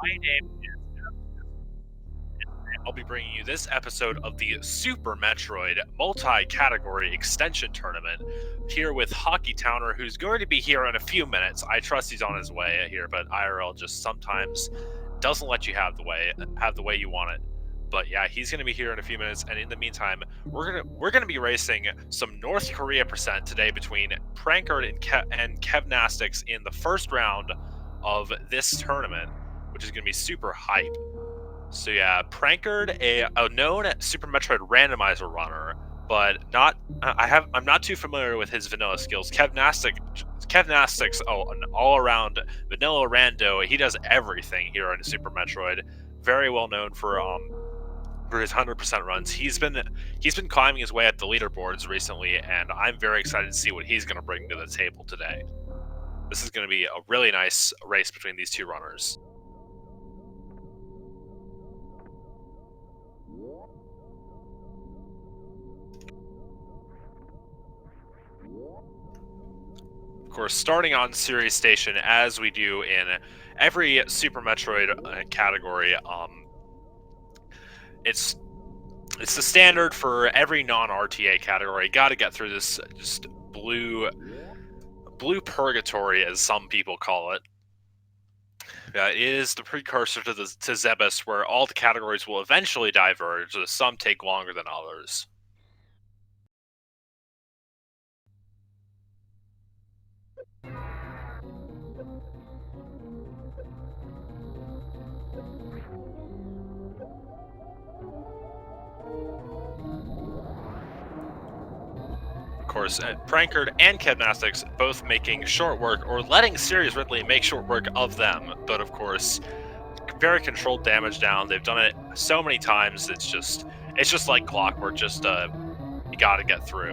My name is I'll be bringing you this episode of the Super Metroid multi-category extension tournament here with Hockey Towner, who's going to be here in a few minutes. I trust he's on his way here, but IRL just sometimes doesn't let you have the way you want it. But yeah, he's going to be here in a few minutes, and in the meantime, we're gonna be racing some North Korea percent today between Prankard and Kevnastics in the first round of this tournament, which is going to be super hype. So yeah, Prankard, a known Super Metroid randomizer runner, but I'm not too familiar with his vanilla skills. Kevnastics, an all-around vanilla rando. He does everything here in Super Metroid. Very well known for his 100% runs. He's been climbing his way up the leaderboards recently, and I'm very excited to see what he's going to bring to the table today. This is going to be a really nice race between these two runners. Of course, starting on Series Station, as we do in every Super Metroid category, it's the standard for every non-RTA category. Got to get through this just blue purgatory, as some people call it. It is the precursor to Zebus, where all the categories will eventually diverge, as some take longer than others. Of course, Prankard and Kevnastics both making short work, or letting Sirius Ridley make short work of them, but of course, very controlled damage down. They've done it so many times, it's just like clockwork, just you gotta get through.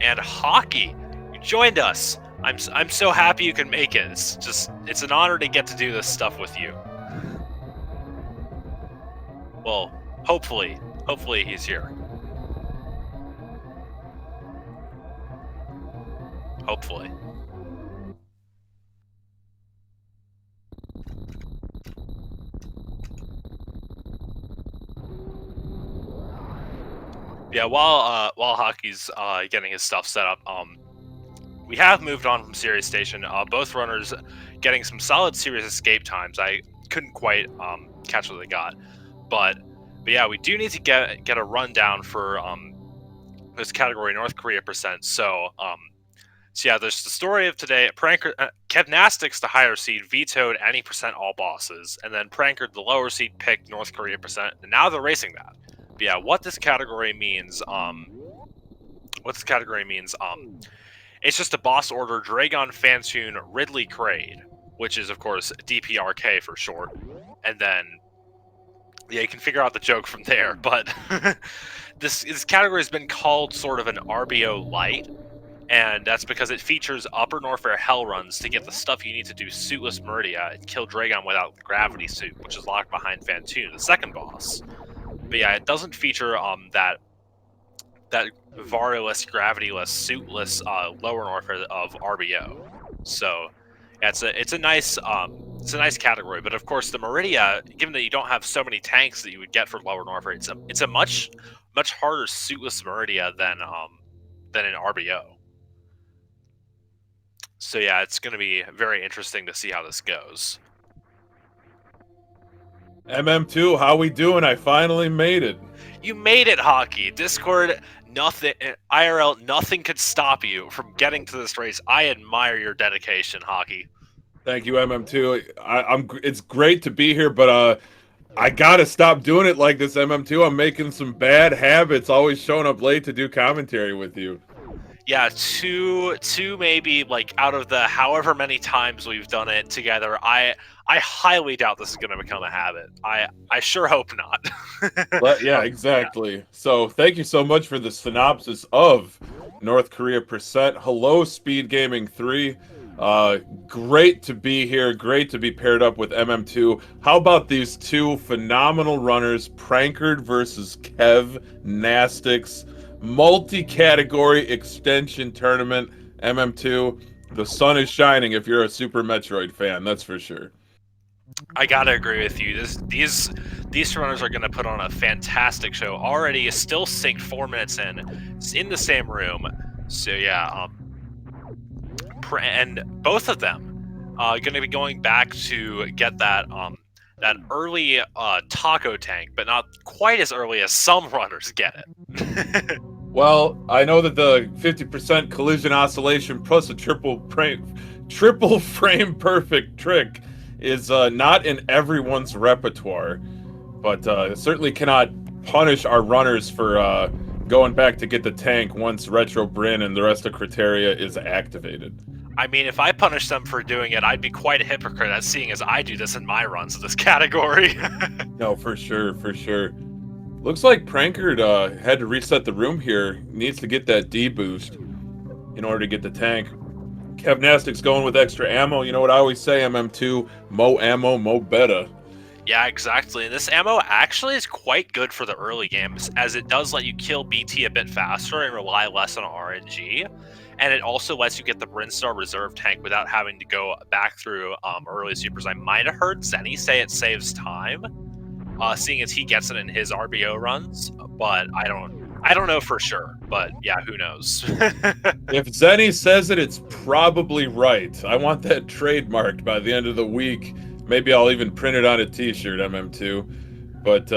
And Hockey, you joined us. I'm so happy you can make it. It's an honor to get to do this stuff with you. Well, hopefully he's here. Hopefully. Yeah, while Hockey's getting his stuff set up, we have moved on from Series Station. Both runners getting some solid Series escape times. I couldn't quite catch what they got, but yeah, we do need to get a rundown for this category, North Korea percent. So yeah, there's the story of today. Kevnastics, the higher seed, vetoed any percent all bosses, and then Prankard, the lower seed, picked North Korea percent, and now they're racing that. But yeah, what this category means, it's just a boss order, Dragon Fantoon Ridley Crade, which is, of course, DPRK for short. And then, yeah, you can figure out the joke from there. But this category has been called sort of an RBO light, and that's because it features Upper Norfair Hell runs to get the stuff you need to do Suitless Meridia and kill Dragon without the Gravity Suit, which is locked behind Fantoon, the second boss. But yeah, it doesn't feature that Varioless, Gravityless, Suitless lower Norfair of RBO. So yeah, it's a nice category. But of course, the Meridia, given that you don't have so many tanks that you would get for lower Norfair, it's a much harder Suitless Meridia than in RBO. So yeah, it's going to be very interesting to see how this goes. MM2, how we doing? I finally made it. You made it, Hockey. Discord, nothing, IRL, nothing could stop you from getting to this race. I admire your dedication, Hockey. Thank you, MM2. It's great to be here, but I gotta stop doing it like this, MM2. I'm making some bad habits, always showing up late to do commentary with you. Yeah, two maybe, like, out of the however many times we've done it together, I highly doubt this is going to become a habit. I sure hope not. Yeah, exactly. Yeah. So thank you so much for the synopsis of North Korea percent. Hello, SpeedGaming 3. Great to be here. Great to be paired up with MM2. How about these two phenomenal runners, Prankard versus Kevnastics? Multi-category extension tournament, MM2. The sun is shining if you're a Super Metroid fan, that's for sure. I gotta agree with you. These runners are gonna put on a fantastic show. Already, still synced 4 minutes in the same room. So yeah, and both of them gonna be going back to get that early taco tank, but not quite as early as some runners get it. Well, I know that the 50% collision oscillation plus a triple frame perfect trick is not in everyone's repertoire, but it certainly cannot punish our runners for going back to get the tank once Retro Bryn and the rest of Criteria is activated. I mean, if I punish them for doing it, I'd be quite a hypocrite, as seeing as I do this in my runs of this category. No, for sure, for sure. Looks like prankard had to reset the room here. Needs to get that D boost in order to get the tank. Kevnastics going with extra ammo. You know what I always say, MM2, mo ammo, mo better. Yeah, exactly. And this ammo actually is quite good for the early games, as it does let you kill BT a bit faster and rely less on RNG. And it also lets you get the Brinstar reserve tank without having to go back through early supers. I might have heard Zenny say it saves time, seeing as he gets it in his RBO runs, but I don't know for sure. But yeah, who knows? If Zenny says it, it's probably right. I want that trademarked by the end of the week. Maybe I'll even print it on a T-shirt, MM2. But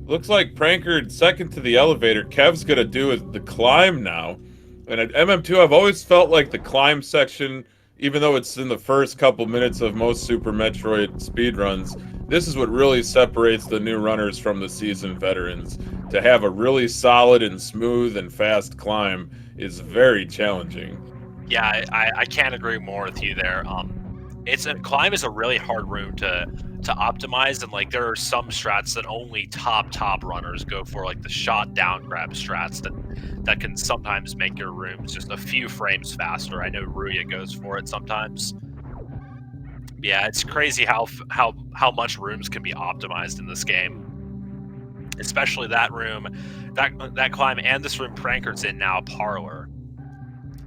looks like prankard second to the elevator. Kev's gonna do the climb now. And at MM2, I've always felt like the climb section, even though it's in the first couple minutes of most Super Metroid speedruns, this is what really separates the new runners from the seasoned veterans. To have a really solid and smooth and fast climb is very challenging. Yeah, I can't agree more with you there. Climb is a really hard room to optimize, and like there are some strats that only top runners go for, like the shot down grab strats that can sometimes make your rooms just a few frames faster. I know Ruya goes for it sometimes. Yeah, it's crazy how much rooms can be optimized in this game, especially that room, that climb, and this room prankard's in now, Parlor.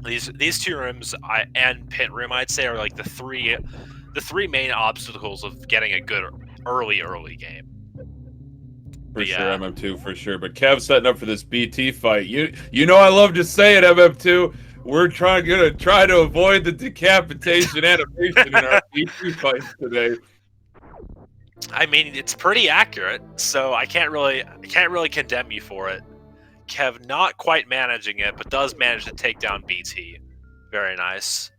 These two rooms and pit room, I'd say, are like the three main obstacles of getting a good early game. For sure, MM2, for sure. But Kev's setting up for this BT fight. You know I love to say it, MM2. We're gonna try to avoid the decapitation animation in our BT fights today. I mean, it's pretty accurate, so I can't really condemn you for it. Kev not quite managing it, but does manage to take down BT. Very nice.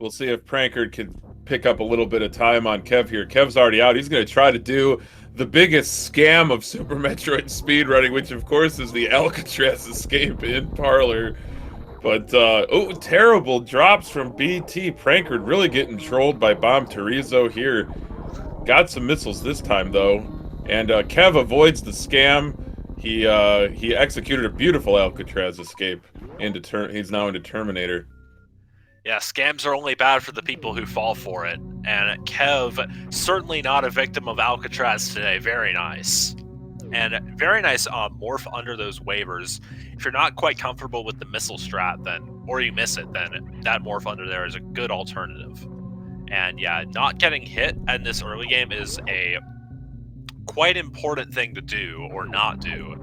We'll see if prankard can pick up a little bit of time on Kev here. Kev's already out. He's going to try to do the biggest scam of Super Metroid speedrunning, which of course is the Alcatraz escape in Parlor. But, oh, terrible drops from BT. Prankard really getting trolled by Bomb Terizo here. Got some missiles this time, though. And Kev avoids the scam. He executed a beautiful Alcatraz escape. He's now into Terminator. Yeah, scams are only bad for the people who fall for it. And Kev, certainly not a victim of Alcatraz today. Very nice. And very nice morph under those waivers. If you're not quite comfortable with the missile strat, or you miss it, then that morph under there is a good alternative. And yeah, not getting hit in this early game is a quite important thing to do or not do.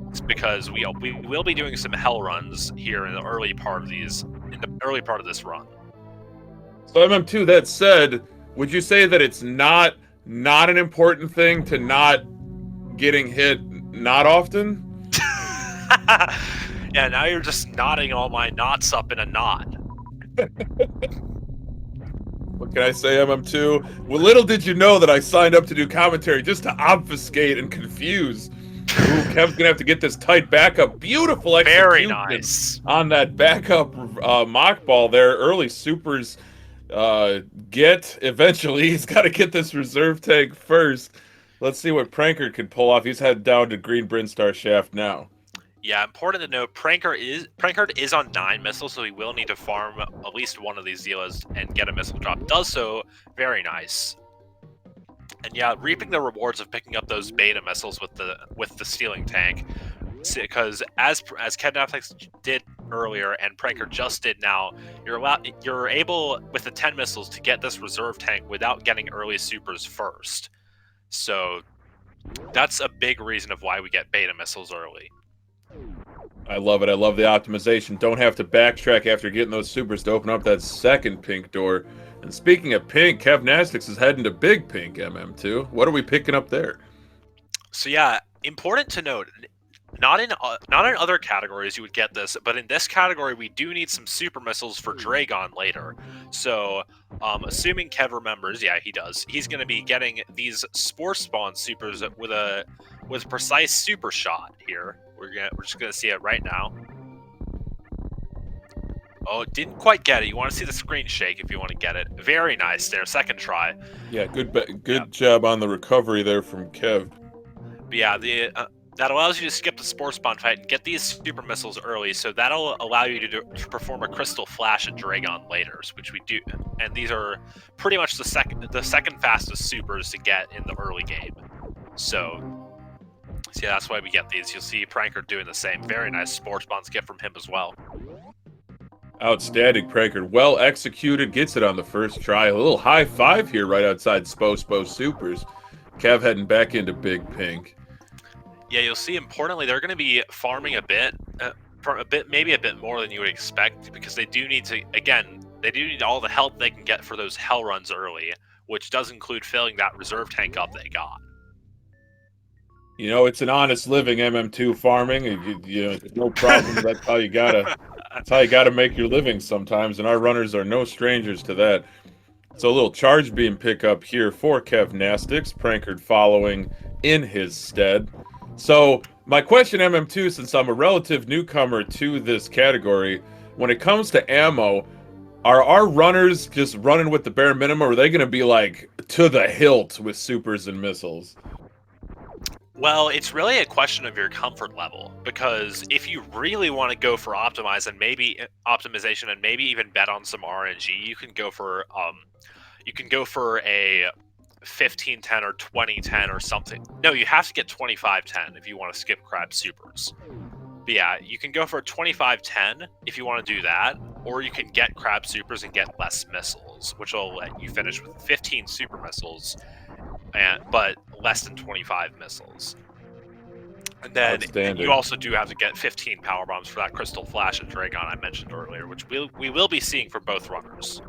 It's because we will be doing some hell runs here in the early part of this run. So MM2, that said, would you say that it's not an important thing to not getting hit not often? Yeah, now you're just knotting all my knots up in a knot. What can I say, MM2? Well, little did you know that I signed up to do commentary just to obfuscate and confuse. Ooh, Kev's gonna have to get this tight backup. Beautiful execution. Very nice. On that backup mock ball there. Early supers eventually. He's got to get this reserve tank first. Let's see what prankard can pull off. He's headed down to Green Brinstar Shaft now. Yeah, important to note, prankard is on 9 missiles, so he will need to farm at least one of these Zelas and get a missile drop. Does so very nice. And yeah, reaping the rewards of picking up those beta missiles with the stealing tank, because as Kevnastics did earlier, and Prankard just did now, you're able with the 10 missiles to get this reserve tank without getting early supers first. So that's a big reason of why we get beta missiles early. I love it. I love the optimization. Don't have to backtrack after getting those supers to open up that second pink door. And speaking of pink, Kevnastics is heading to big pink MM2. What are we picking up there? So yeah, important to note, not in other categories you would get this, but in this category we do need some super missiles for Dragon later. So assuming Kev remembers, yeah, he does. He's going to be getting these Spore Spawn supers with precise super shot here. We're just going to see it right now. Oh, didn't quite get it. You want to see the screen shake if you want to get it. Very nice there, second try. Yeah, good job on the recovery there from Kev. But yeah, that allows you to skip the Spore Spawn fight and get these super missiles early, so that'll allow you to perform a Crystal Flash at Dragon later, which we do. And these are pretty much the second fastest supers to get in the early game. So yeah, that's why we get these. You'll see Prankard doing the same. Very nice Spore Spawn skip from him as well. Outstanding, Prankard. Well executed, gets it on the first try. A little high five here right outside Spo Supers. Kev heading back into big pink. Yeah, you'll see, importantly, they're going to be farming a bit, maybe a bit more than you would expect, because they do need to, again, they do need all the help they can get for those hell runs early, which does include filling that reserve tank up they got. You know, it's an honest living, MM2 farming. You know, no problem. That's how you gotta make your living sometimes, and our runners are no strangers to that. So a little charge beam pickup here for Kevnastics, Prankard following in his stead. So my question, MM2, since I'm a relative newcomer to this category, when it comes to ammo, are our runners just running with the bare minimum, or are they going to be like to the hilt with supers and missiles? Well, it's really a question of your comfort level, because if you really want to go for optimization and maybe even bet on some RNG, you can go for a 15-10 or 20-10 or something. No, you have to get 25-10 if you want to skip crab supers. But yeah, you can go for a 25-10 if you want to do that, or you can get crab supers and get less missiles, which will let you finish with 15 super missiles, but less than 25 missiles. And then you also do have to get 15 power bombs for that Crystal Flash and Dragon I mentioned earlier, which we will be seeing for both runners.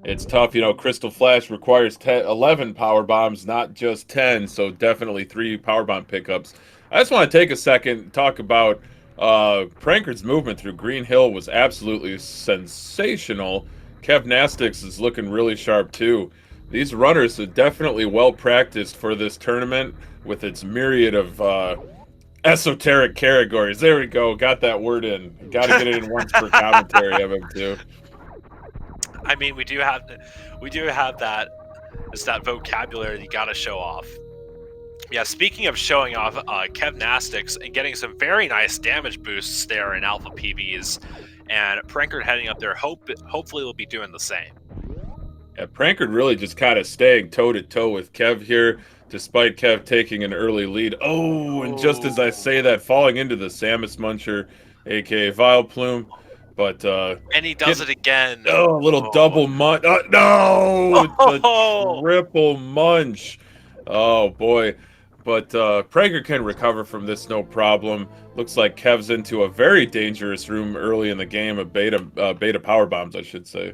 It's tough, you know, Crystal Flash requires 11 power bombs, not just 10, so definitely 3 power bomb pickups. I just want to take a second and talk about Prankard's movement through Green Hill was absolutely sensational. Kevnastics is looking really sharp too. These runners are definitely well practiced for this tournament with its myriad of esoteric categories. There we go, got that word in. Got to get it in once for commentary of him too. I mean, we do have that. It's that vocabulary you got to show off. Yeah, speaking of showing off, Kevnastics and getting some very nice damage boosts there in Alpha PBs, and Prankard heading up there. Hopefully, will be doing the same. Yeah, Prankard really just kind of staying toe-to-toe with Kev here, despite Kev taking an early lead. Oh, and just as I say that, falling into the Samus Muncher, a.k.a. Vileplume. But and he does it again. Oh, a little double munch. No! The triple munch. Oh, boy. But Prankard can recover from this no problem. Looks like Kev's into a very dangerous room early in the game of beta power bombs, I should say.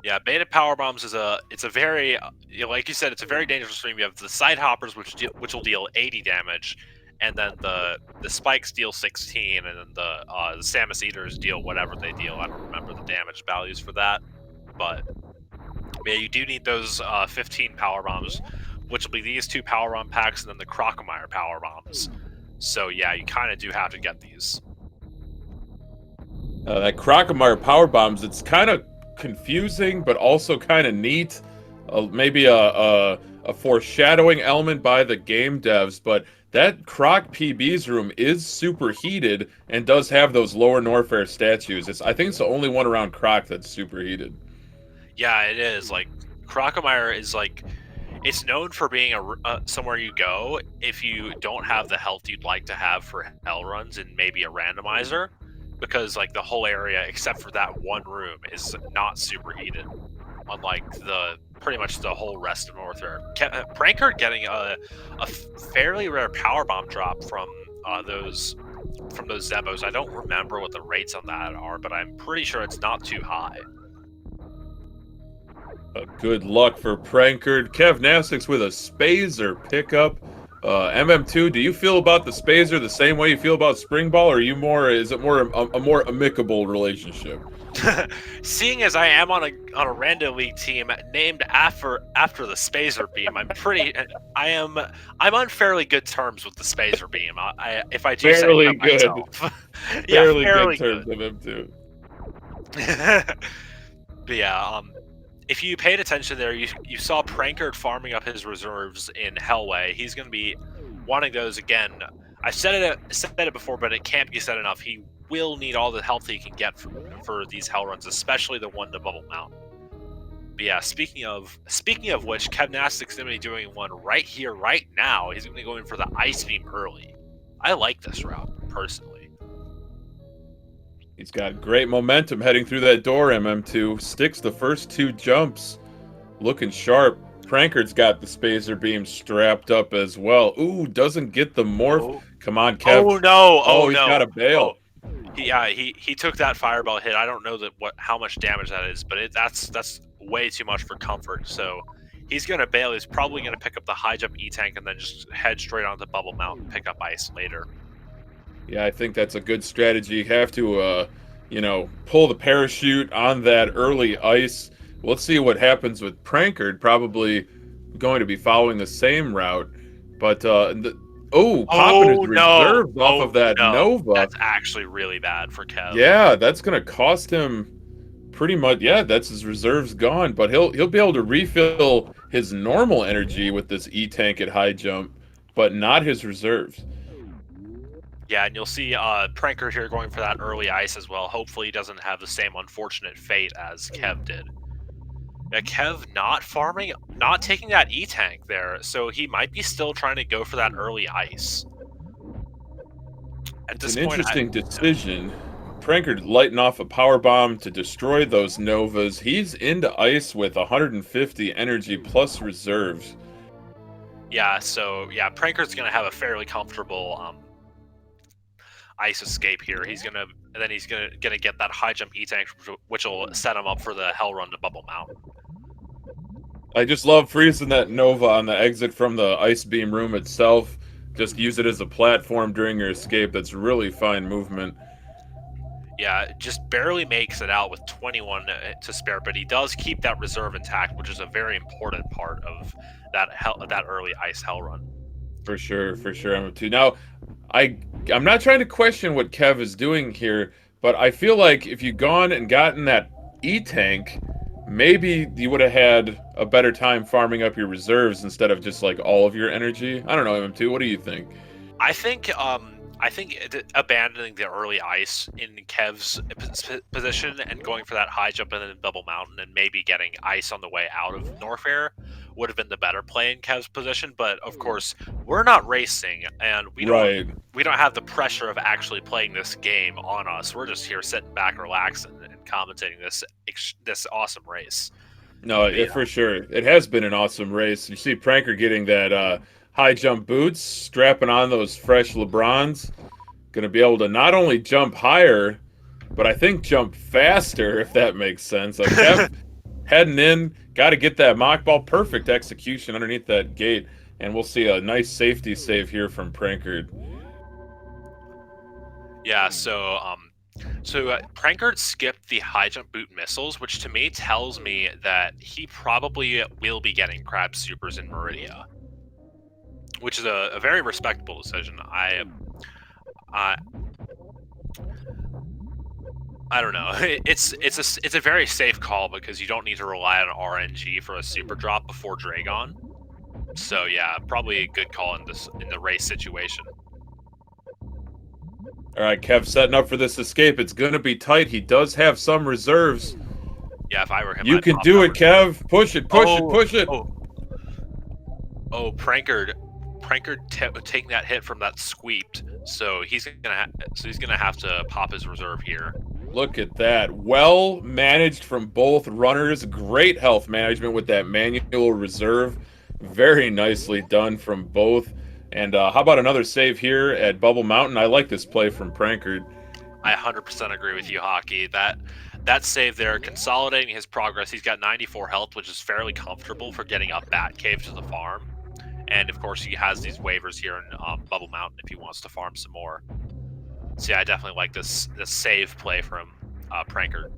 Yeah, beta power bombs is a very, like you said, it's a very dangerous room. You have the side hoppers, which will deal 80 damage, and then the spikes deal 16, and then the Samus Eaters deal whatever they deal. I don't remember the damage values for that, but yeah, you do need those 15 power bombs, which will be these 2 power bomb packs, and then the Crocomire power bombs. So yeah, you kind of do have to get these. That Crocomire power bombs, it's kind of confusing, but also kind of neat. Maybe a foreshadowing element by the game devs, but that Croc PB's room is superheated and does have those lower Norfair statues. I think it's the only one around Croc that's superheated. Yeah, it is. Like, Crocomire is like, It's known for being somewhere you go if you don't have the health you'd like to have for hell runs and maybe a randomizer, because like the whole area except for that one room is not super heated, unlike pretty much the whole rest of North Air. Prankard getting a fairly rare power bomb drop from those Zebos. I don't remember what the rates on that are, but I'm pretty sure it's not too high. Good luck for Prankard. Kevnastics with a Spazer pickup. MM2, do you feel about the Spazer the same way you feel about Spring Ball, or is it more a more amicable relationship? Seeing as I am on a random league team named after the Spazer Beam, I'm on fairly good terms with the Spazer Beam. If I do fairly say good, yeah, fairly good terms of M2. But yeah, if you paid attention there, you saw Prankard farming up his reserves in Hellway. He's going to be wanting those again. I said it before, but it can't be said enough. He will need all the health he can get for these hell runs, especially the one to Bubble Mountain. But yeah, speaking of which, Kevnastics going to be doing one right here, right now. He's going to be going for the Ice Beam early. I like this route personally. He's got great momentum heading through that door, MM2. Sticks the first two jumps. Looking sharp. Prankard's got the Spazer Beam strapped up as well. Ooh, doesn't get the morph. Oh. Come on, Kev. Oh, no. Oh, he's got a bail. Oh. He took that fireball hit. I don't know how much damage that is, but that's way too much for comfort. So he's going to bail. He's probably going to pick up the high jump E-Tank and then just head straight onto Bubble Mountain, pick up ice later. Yeah, I think that's a good strategy. You have to, pull the parachute on that early ice. Let's see what happens with Prankard. Probably going to be following the same route. But, popping his reserves off of that Nova. That's actually really bad for Kev. Yeah, that's going to cost him pretty much. Yeah, that's his reserves gone. But he'll be able to refill his normal energy with this E-Tank at high jump, but not his reserves. Yeah, and you'll see Prankard here going for that early ice as well. Hopefully he doesn't have the same unfortunate fate as Kev did. Yeah, Kev not taking that E-Tank there, so he might be still trying to go for that early ice. It's an interesting decision. Prankard lighting off a power bomb to destroy those Novas. He's into ice with 150 energy plus reserves. Yeah, so yeah, Prankard's gonna have a fairly comfortable ice escape here. He's gonna get that high jump E-Tank, which will set him up for the hell run to Bubble Mountain. I just love freezing that Nova on the exit from the ice beam room itself. Just use it as a platform during your escape. That's really fine movement. Yeah, just barely makes it out with 21 to spare, but he does keep that reserve intact, which is a very important part of that early ice hell run. For sure. M2. Now, I'm not trying to question what Kev is doing here, but I feel like if you'd gone and gotten that E-Tank, maybe you would have had a better time farming up your reserves instead of just like all of your energy. I don't know, M2. What do you think? I think abandoning the early ice in Kev's position and going for that high jump and then Bubble Mountain and maybe getting ice on the way out of Norfair would have been the better play in Kev's position. But of course, we're not racing, and we don't have the pressure of actually playing this game on us. We're just here sitting back, relaxing, and commentating this awesome race. No, for sure, it has been an awesome race. You see Prankard getting that high jump boots, strapping on those fresh LeBrons. Going to be able to not only jump higher, but I think jump faster, if that makes sense. Like Kev heading in, got to get that mock ball. Perfect execution underneath that gate. And we'll see a nice safety save here from Prankard. Yeah, so Prankard skipped the high jump boot missiles, which to me tells me that he probably will be getting Crab Supers in Meridia, which is a very respectable decision. I don't know. It's a very safe call because you don't need to rely on RNG for a super drop before Dragon. So yeah, probably a good call in the race situation. All right, Kev setting up for this escape. It's going to be tight. He does have some reserves. Yeah, if I were him, you can do it, Kev. Push it. Oh, Prankard taking that hit from that sweeped, so he's gonna have to pop his reserve here. Look at that. Well managed from both runners. Great health management with that manual reserve. Very nicely done from both. And how about another save here at Bubble Mountain? I like this play from Prankard. I 100% agree with you, Hockey. That save there, consolidating his progress. He's got 94 health, which is fairly comfortable for getting up Batcave to the farm. And of course, he has these waivers here in Bubble Mountain if he wants to farm some more. So yeah, I definitely like this save play from Prankard.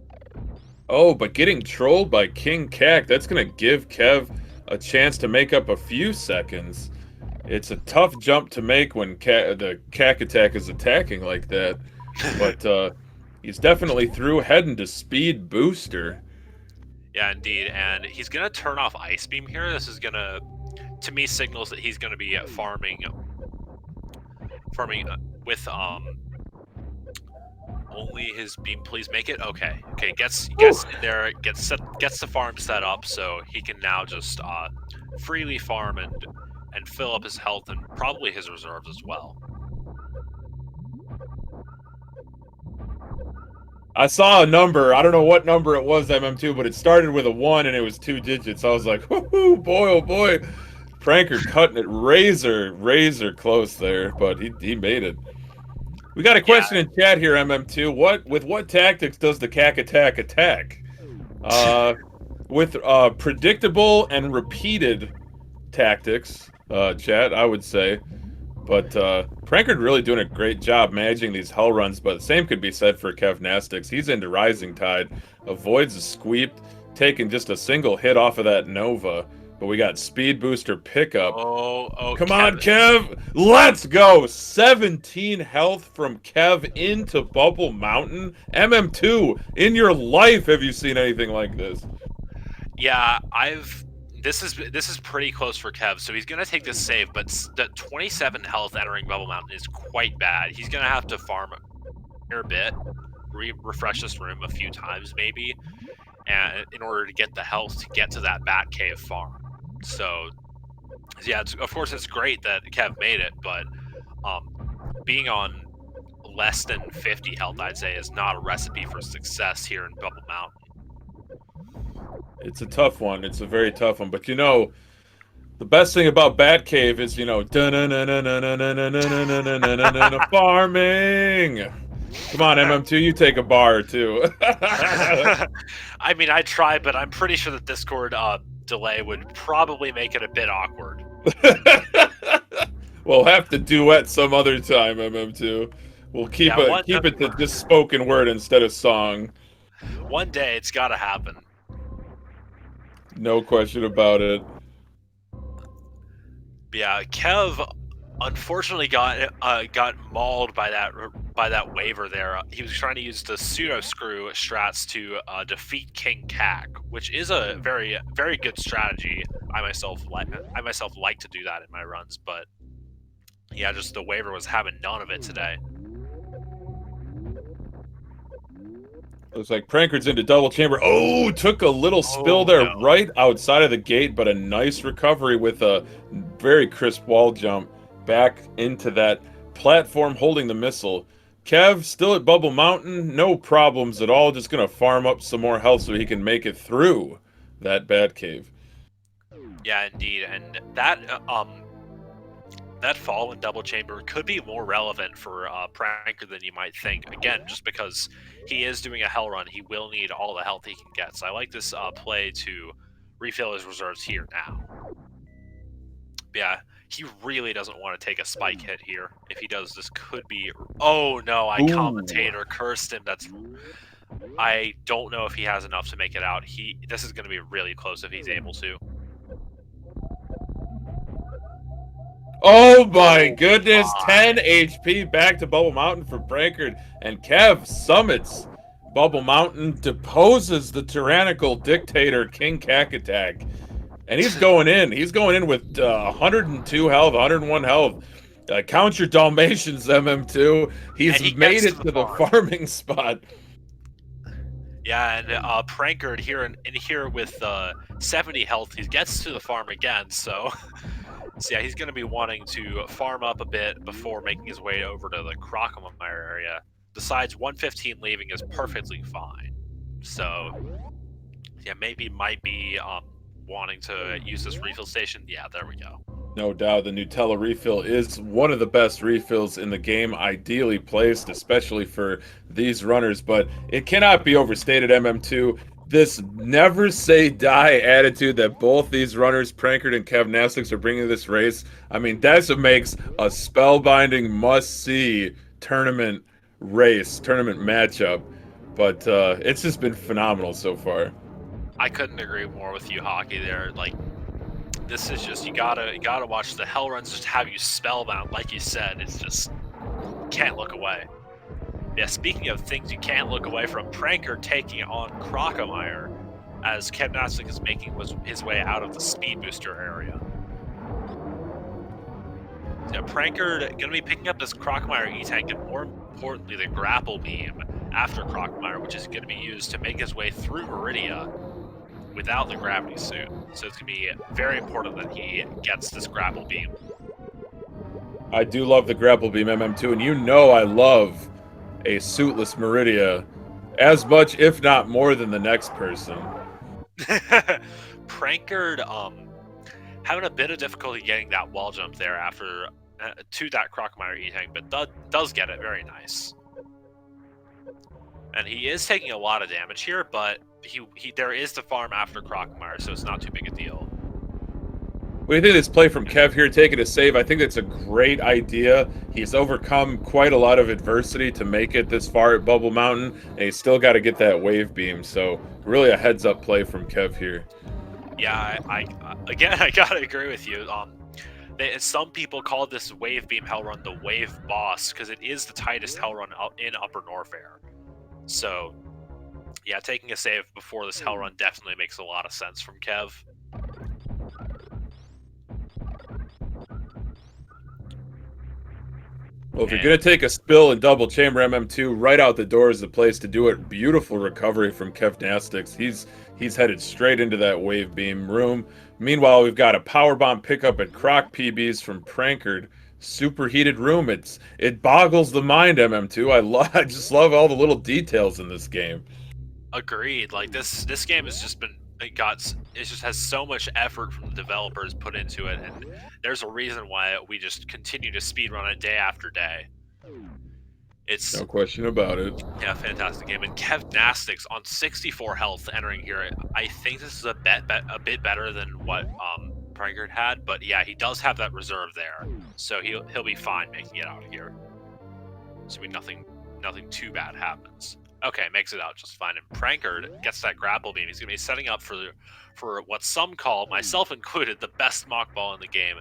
Oh, but getting trolled by King Cac, that's going to give Kev a chance to make up a few seconds. It's a tough jump to make when the Cac attack is attacking like that. But he's definitely through heading to Speed Booster. Yeah, indeed. And he's going to turn off Ice Beam here. This is going to me, signals that he's going to be farming with only his beam. Please make it. Okay, gets in there, gets the farm set up, so he can now just freely farm and fill up his health and probably his reserves as well. I saw a number. I don't know what number it was, MM2, but it started with a 1 and it was 2 digits. I was like, whoo, boy, oh boy. Prankard cutting it razor close there, but he made it. We got a question in chat here, MM2. With what tactics does the Cac attack? With predictable and repeated tactics, chat, I would say. But Prankard really doing a great job managing these hell runs, but the same could be said for Kevnastics. He's into Rising Tide, avoids a sweep, taking just a single hit off of that Nova. But we got Speed Booster pickup. Oh, come on, Kev! Let's go! 17 health from Kev into Bubble Mountain. MM2, in your life have you seen anything like this? Yeah, This is pretty close for Kev, so he's gonna take this save, but the 27 health entering Bubble Mountain is quite bad. He's gonna have to farm a bit, refresh this room a few times maybe, and in order to get the health to get to that Batcave farm. So yeah, of course it's great that Kev made it, but being on less than 50 health, I'd say, is not a recipe for success here in Bubble Mountain. It's a tough one. It's a very tough one. But you know, the best thing about Batcave is, you know, farming. Come on, MM2, you take a bar or two. I mean, I try, but I'm pretty sure the Discord delay would probably make it a bit awkward. We'll have to duet some other time, MM2. We'll keep it to just spoken word instead of song. One day, it's got to happen. No question about it. Yeah, Kev unfortunately got mauled by that waiver there. He was trying to use the pseudo screw strats to defeat King Cac, which is a very good strategy. I myself like to do that in my runs, but yeah, just the waiver was having none of it today. Looks like Prankard's into double chamber. Oh, took a little spill there right outside of the gate, but a nice recovery with a very crisp wall jump back into that platform holding the missile. Kev, still at Bubble Mountain, no problems at all. Just going to farm up some more health so he can make it through that Batcave. Yeah, indeed. And that fall in double chamber could be more relevant for Prankard than you might think. Again, just because he is doing a hell run, he will need all the health he can get. So I like this play to refill his reserves here now. But yeah, he really doesn't want to take a spike hit here. If he does, this could be... Oh no, commentator cursed him. I don't know if he has enough to make it out. This is going to be really close if he's able to. Oh my goodness, 10 HP back to Bubble Mountain for Prankard, and Kev summits Bubble Mountain, deposes the tyrannical dictator King Cac attack, and he's going in. He's going in with 102 health, 101 health. Count your Dalmatians, MM2. He made it to the farming spot. Yeah, and Prankard here here with 70 health, he gets to the farm again, so... So yeah, he's going to be wanting to farm up a bit before making his way over to the Crocomire area. Decides 115 leaving is perfectly fine. So yeah, maybe might be wanting to use this refill station. Yeah, there we go. No doubt, the Nutella refill is one of the best refills in the game, ideally placed, especially for these runners, but it cannot be overstated, MM2. This never say die attitude that both these runners, Prankard and Kevnastics, are bringing to this race. I mean, that's what makes a spellbinding must-see tournament race, tournament matchup. But it's just been phenomenal so far. I couldn't agree more with you, Hockey. There, like, this is just you gotta watch the hell runs just have you spellbound. Like you said, it's just can't look away. Yeah, speaking of things you can't look away from, Prankard taking on Crocomire as Kevnastics is making his way out of the speed booster area. Yeah, Prankard gonna be picking up this Crocomire E-Tank and more importantly the grapple beam after Crocomire, which is gonna be used to make his way through Meridia without the gravity suit. So it's gonna be very important that he gets this grapple beam. I do love the grapple beam, MM2, and you know I love a suitless Meridia as much, if not more, than the next person. Prankard having a bit of difficulty getting that wall jump there after to that Crocomire E-Tank, but does get it very nice. And he is taking a lot of damage here, but there is the farm after Crocomire, so it's not too big a deal. What do you think of this play from Kev here, taking a save? I think it's a great idea. He's overcome quite a lot of adversity to make it this far at Bubble Mountain, and he's still got to get that wave beam. So really a heads-up play from Kev here. Yeah, I gotta agree with you. Some people call this wave beam hell run the wave boss because it is the tightest hell run in Upper Norfair. So yeah, taking a save before this hell run definitely makes a lot of sense from Kev. Well, if you're going to take a spill and double chamber MM2, right out the door is the place to do it. Beautiful recovery from Kevnastics. He's headed straight into that wave beam room. Meanwhile, we've got a power bomb pickup at Croc PBs from Prankard. Superheated room. It boggles the mind, MM2. I just love all the little details in this game. Agreed. Like this game has just been it just has so much effort from the developers put into it, and there's a reason why we just continue to speedrun it day after day. It's no question about it. Yeah, fantastic game. And Kevnastics on 64 health entering here. I think this is a bit better than what Prankard had, but yeah, he does have that reserve there, so he'll be fine making it out of here. So nothing too bad happens. Okay, makes it out just fine. And Prankard gets that grapple beam. He's going to be setting up for what some call, myself included, the best mock ball in the game.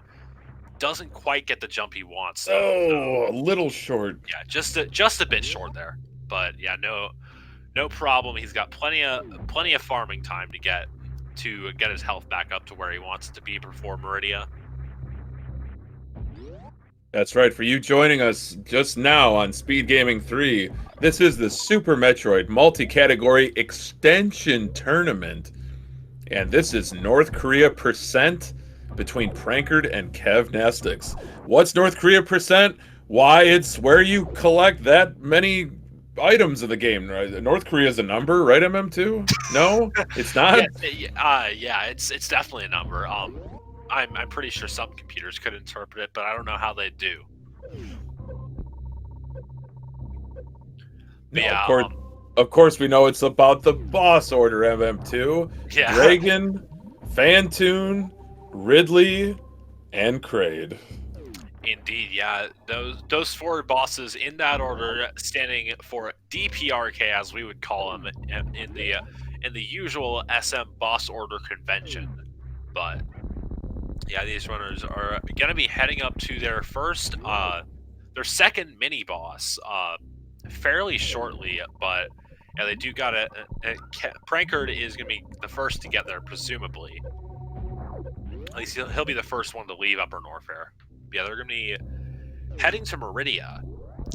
Doesn't quite get the jump he wants. Oh, a little short. Yeah, just a bit short there. But yeah, no problem. He's got plenty of farming time to get his health back up to where he wants it to be before Meridia. That's right. For you joining us just now on SpeedGaming 3, this is the Super Metroid multi-category extension tournament. And this is North Korea percent between Prankard and Kevnastics. What's North Korea percent? Why, it's where you collect that many items of the game. Right? North Korea is a number, right, MM2? No? It's not? Yeah, it's definitely a number. I'm pretty sure some computers could interpret it, but I don't know how they do. No, yeah, of course we know it's about the boss order, MM2. Yeah. Dragon, Fantoon, Ridley, and Kraid. Indeed, yeah. Those four bosses in that order, standing for DPRK, as we would call them in the usual SM boss order convention. But yeah, these runners are gonna be heading up to their second mini boss fairly shortly, but yeah, they do got Prankard is gonna be the first to get there, presumably. At least he'll be the first one to leave Upper Norfair. Yeah, they're gonna be heading to Meridia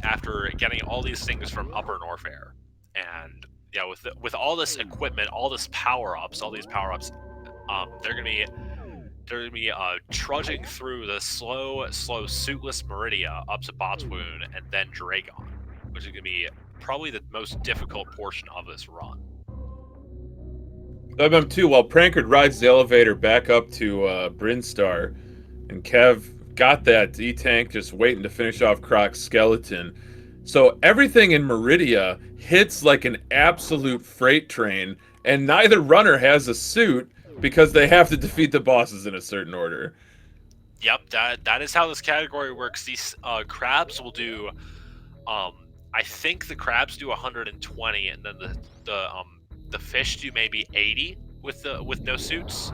after getting all these things from Upper Norfair, and yeah, with all this equipment, all these power ups, they're gonna be they're gonna be trudging through the slow, suitless Meridia up to Botswoon and then Dragon, which is gonna be probably the most difficult portion of this run. MM2, while Prankard rides the elevator back up to Brinstar, and Kev got that E-Tank just waiting to finish off Croc's skeleton. So everything in Meridia hits like an absolute freight train, and neither runner has a suit because they have to defeat the bosses in a certain order. Yep, that is how this category works. These crabs will do, I think the crabs do 120, and then the fish do maybe 80 with no suits.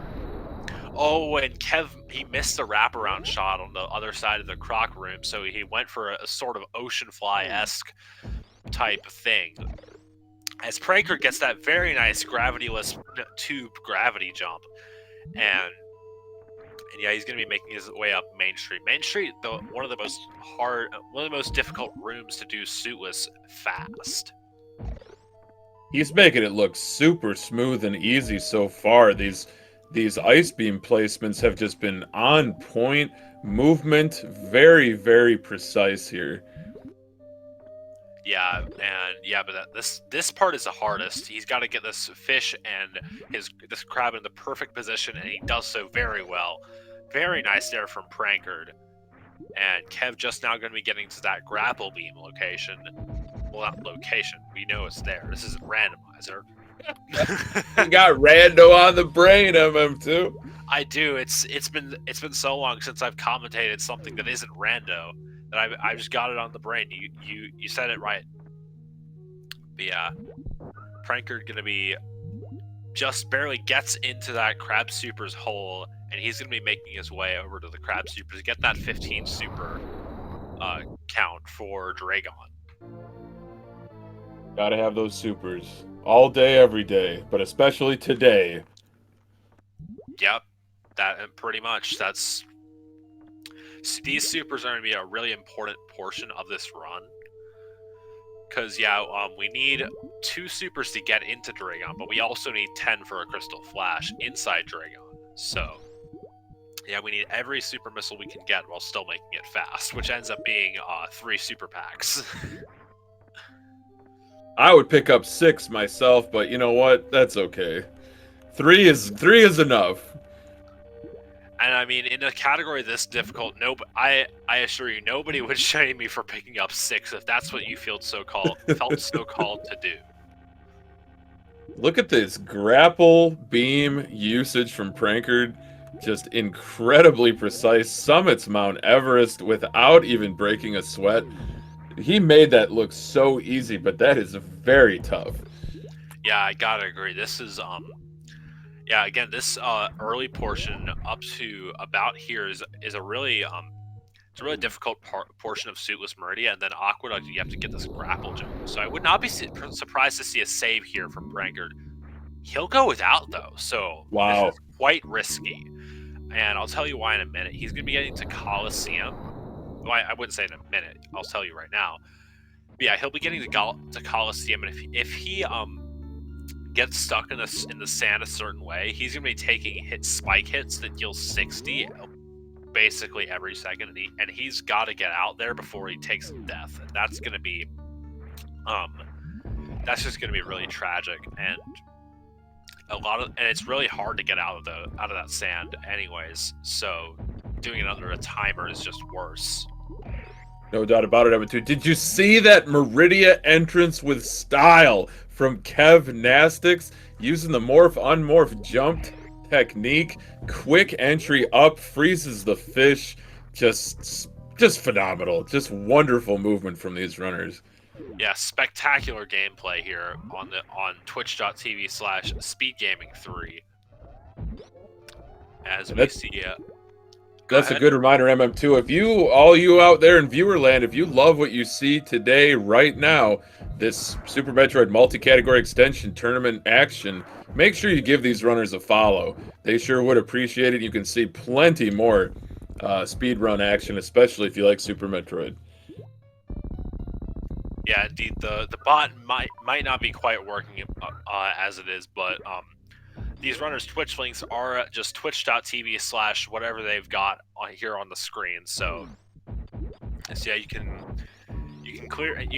Oh, and Kev, he missed a wraparound shot on the other side of the croc room, so he went for a sort of ocean fly-esque type thing. As Prankard gets that very nice gravityless tube gravity jump, and yeah, he's going to be making his way up Main Street. Main Street, one of the most difficult rooms to do suitless fast. He's making it look super smooth and easy so far. These ice beam placements have just been on point. Movement, very, very precise here. Yeah, but this part is the hardest. He's got to get this fish and this crab in the perfect position, and he does so very well. Very nice there from Prankard. And Kev just now going to be getting to that grapple beam location. Well, not location. We know it's there. This isn't randomizer. You got rando on the brain, MM2. I do. It's been so long since I've commentated something that isn't rando that I just got it on the brain. You said it right. But yeah, Prankard gonna be just barely gets into that Crab Super's hole, and he's gonna be making his way over to the Crab Super to get that 15 super count for Dragon. Gotta have those supers all day, every day, but especially today. Yep, that pretty much. These supers are going to be a really important portion of this run. Because, yeah, we need 2 supers to get into Dragon, but we also need 10 for a Crystal Flash inside Dragon. So, yeah, we need every super missile we can get while still making it fast, which ends up being 3 super packs. I would pick up 6 myself, but you know what? That's okay. 3 is enough. And I mean, in a category this difficult, I assure you, nobody would shame me for picking up 6 if that's what you felt so called to do. Look at this grapple beam usage from Prankard. Just incredibly precise. Summits Mount Everest without even breaking a sweat. He made that look so easy, but that is very tough. Yeah, I gotta agree. This is yeah, again, this early portion up to about here is a really it's a really difficult portion of Suitless Meridia, and then Aqueduct, you have to get this grapple jump. So I would not be surprised to see a save here from Prankard. He'll go without though, so wow, this is quite risky. And I'll tell you why in a minute. He's gonna be getting to Coliseum. Well, I wouldn't say in a minute. I'll tell you right now. But yeah, he'll be getting to Coliseum, and if he gets stuck in the sand a certain way, he's gonna be taking spike hits that deal 60 basically every second, and he's got to get out there before he takes some death, and that's gonna be that's just gonna be really tragic, and it's really hard to get out of that sand anyways. So doing it under a timer is just worse. No doubt about it, Evan. Did you see that Meridia entrance with style from Kevnastics, using the morph-unmorph jump technique? Quick entry up, freezes the fish. Just phenomenal. Just wonderful movement from these runners. Yeah, spectacular gameplay here on twitch.tv/SpeedGaming3. As we see That's a good reminder, MM2. If all you out there in viewerland, if you love what you see today, right now, this Super Metroid multi-category extension tournament action, make sure you give these runners a follow. They sure would appreciate it. You can see plenty more speedrun action, especially if you like Super Metroid. Yeah, indeed, the bot might not be quite working as it is, but these runners' Twitch links are just twitch.tv/ whatever they've got on here on the screen. So yeah, you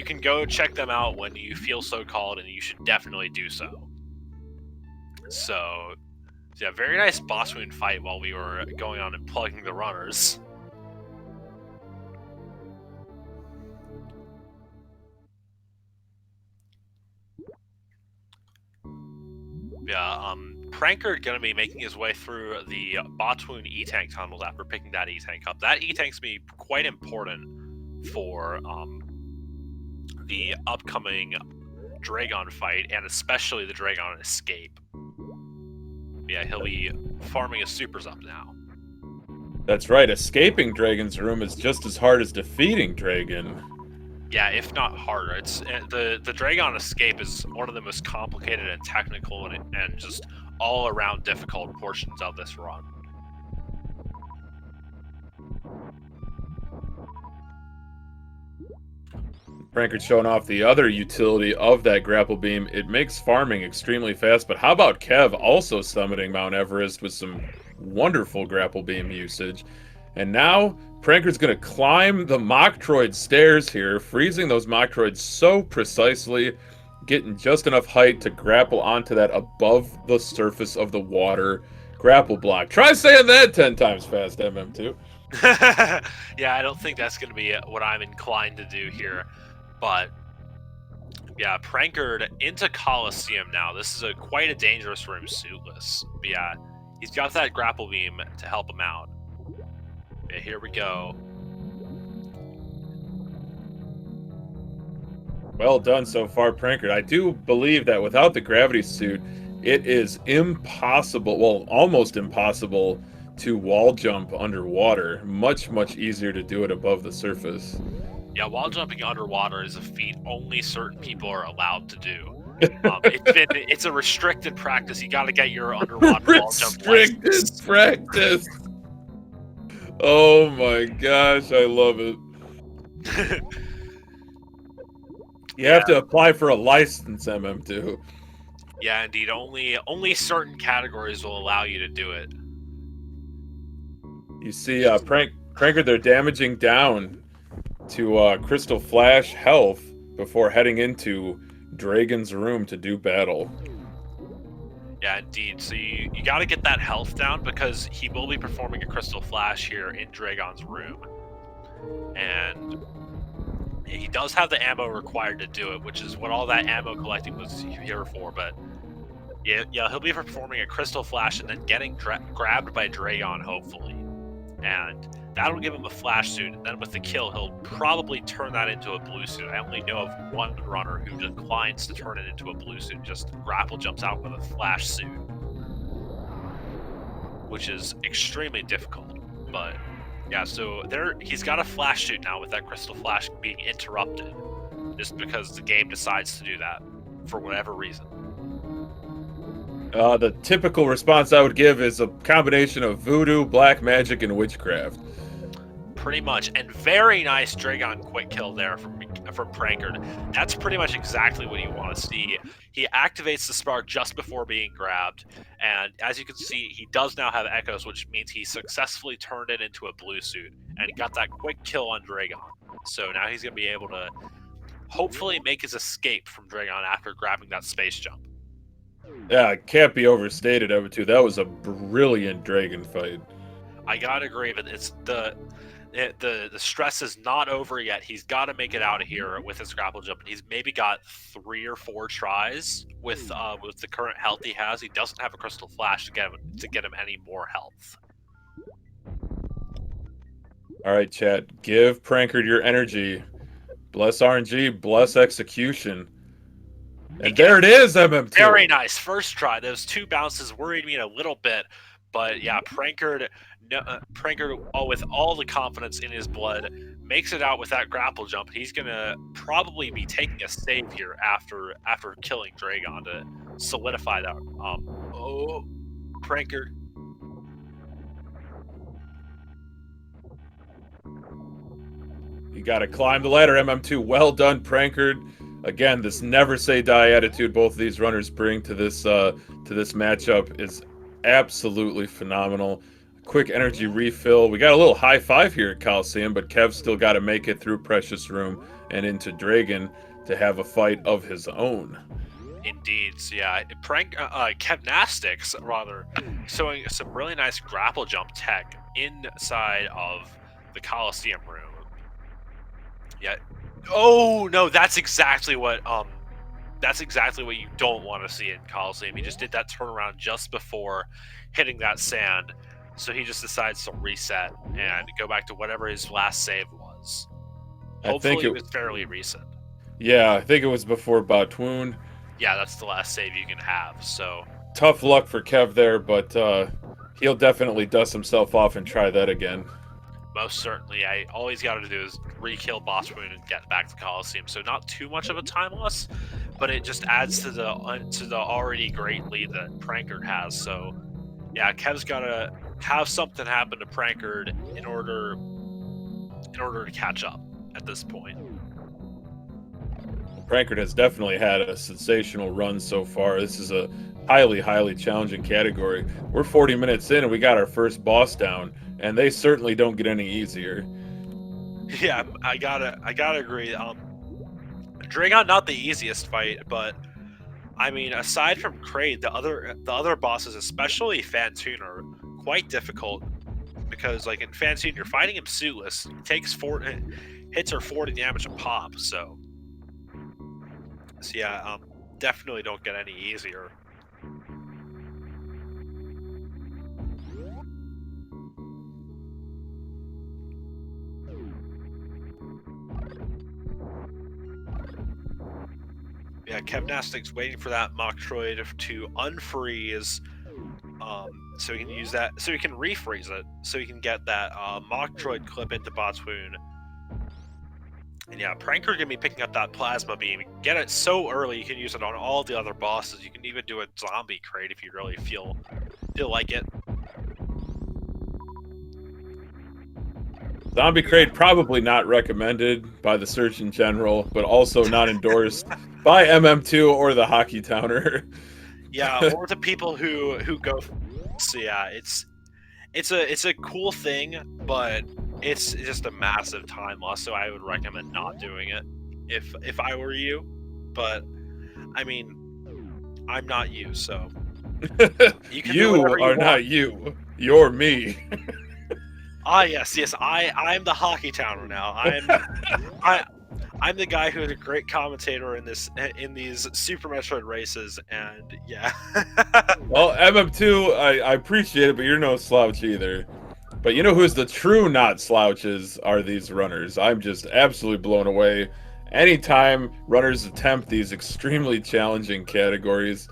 can go check them out when you feel so called, and you should definitely do so. So yeah, very nice boss wound fight while we were going on and plugging the runners. Yeah, prankard gonna be making his way through the Botwoon E-Tank tunnels after picking that E-Tank up. That E-Tank's gonna be quite important for the upcoming Dragon fight, and especially the Dragon escape. Yeah, he'll be farming his supers up now. That's right. Escaping Dragon's room is just as hard as defeating Dragon. Yeah, if not harder. It's the Dragon escape is one of the most complicated and technical and just all around difficult portions of this run. Prankard showing off the other utility of that grapple beam. It makes farming extremely fast, but how about Kev also summiting Mount Everest with some wonderful grapple beam usage? And now Prankard's going to climb the Metroid stairs here, freezing those Metroids so precisely, getting just enough height to grapple onto that above the surface of the water grapple block. Try saying that 10 times fast, MM2. Yeah, I don't think that's going to be what I'm inclined to do here. But yeah, Prankard into Coliseum now. This is quite a dangerous room suitless. But yeah, he's got that grapple beam to help him out. Yeah, here we go. Well done so far, Prankard. I do believe that without the gravity suit, it is impossible, well, almost impossible to wall jump underwater. Much, much easier to do it above the surface. Yeah, wall jumping underwater is a feat only certain people are allowed to do. It's a restricted practice. You got to get your underwater wall jump license. Restricted practice. Oh my gosh, I love it. You have to apply for a license, MM2. Yeah, indeed. Only certain categories will allow you to do it. You see, Prankard, they're damaging down to Crystal Flash health before heading into Dragon's room to do battle. Yeah, indeed. So you got to get that health down because he will be performing a Crystal Flash here in Dragon's room. And he does have the ammo required to do it, which is what all that ammo collecting was here for. But yeah, he'll be performing a Crystal Flash and then getting grabbed by Dragon, hopefully. And that'll give him a flash suit, and then with the kill, he'll probably turn that into a blue suit. I only know of one runner who declines to turn it into a blue suit, just grapple jumps out with a flash suit, which is extremely difficult. But yeah, so he's got a flash suit now with that Crystal Flash being interrupted, just because the game decides to do that for whatever reason. The typical response I would give is a combination of voodoo, black magic, and witchcraft. Pretty much, and very nice Dragon quick kill there from Prankard. That's pretty much exactly what you want to see. He activates the spark just before being grabbed, and as you can see, he does now have echoes, which means he successfully turned it into a blue suit, and he got that quick kill on Dragon. So now he's going to be able to hopefully make his escape from Dragon after grabbing that space jump. Yeah, it can't be overstated, M2. That was a brilliant Dragon fight. I gotta agree, but it's the stress is not over yet. He's got to make it out of here with his grapple jump, and he's maybe got 3 or 4 tries with the current health he has. He doesn't have a Crystal Flash to get him any more health. All right, chat. Give Prankard your energy. Bless RNG. Bless execution. And there it is, MM2. Very nice first try. Those 2 bounces worried me a little bit, but yeah, Prankard, with all the confidence in his blood, makes it out with that grapple jump. He's gonna probably be taking a save here after killing Dragon to solidify that. Prankard. You gotta climb the ladder, MM2. Well done, Prankard. Again, this never say die attitude both of these runners bring to this matchup is absolutely phenomenal. Quick energy refill. We got a little high five here at Coliseum, but Kev's still got to make it through Precious Room and into Dragon to have a fight of his own. Indeed, so yeah, Kevnastics rather showing some really nice grapple jump tech inside of the Coliseum room. Yeah. Oh no, that's exactly what you don't want to see in Coliseum. He just did that turnaround just before hitting that sand, so he just decides to reset and go back to whatever his last save was. Hopefully, it was fairly recent. Yeah, I think it was before Batwoon. Yeah, that's the last save you can have, so... Tough luck for Kev there, but he'll definitely dust himself off and try that again. Most certainly. All he's got to do is re-kill Batwoon and get back to Coliseum, so not too much of a time loss, but it just adds to the already great lead that Prankard has, so... Yeah, Kev's got to have something happen to Prankard in order to catch up at this point. Prankard has definitely had a sensational run so far. This is a highly, highly challenging category. We're 40 minutes in and we got our first boss down, and they certainly don't get any easier. Yeah, I gotta agree. Dragon not the easiest fight, but I mean, aside from Kraid, the other bosses, especially Fantoon, are quite difficult because, like in Fantoon, you're fighting him suitless. He takes hits are 40 damage a pop, so yeah, definitely don't get any easier. Yeah, Kevnastics waiting for that Metroid to unfreeze, so he can use that, so he can refreeze it, so he can get that Metroid clip into Batwoon. And yeah, Prankard gonna be picking up that plasma beam. Get it so early, you can use it on all the other bosses. You can even do a zombie crate if you really feel like it. Zombie crate probably not recommended by the Surgeon General, but also not endorsed by MM2 or the Hockey Towner. Yeah, or the people who go. So yeah, it's a cool thing, but it's just a massive time loss. So I would recommend not doing it if I were you. But I mean, I'm not you, so you can do whatever you are want. not you. You're me. Ah, yes, I'm the Hockey Towner now. I'm the guy who is a great commentator in these Super Metroid races, and yeah. Well, MM2, I appreciate it, but you're no slouch either. But you know who's the true not slouches are these runners. I'm just absolutely blown away. Anytime runners attempt these extremely challenging categories,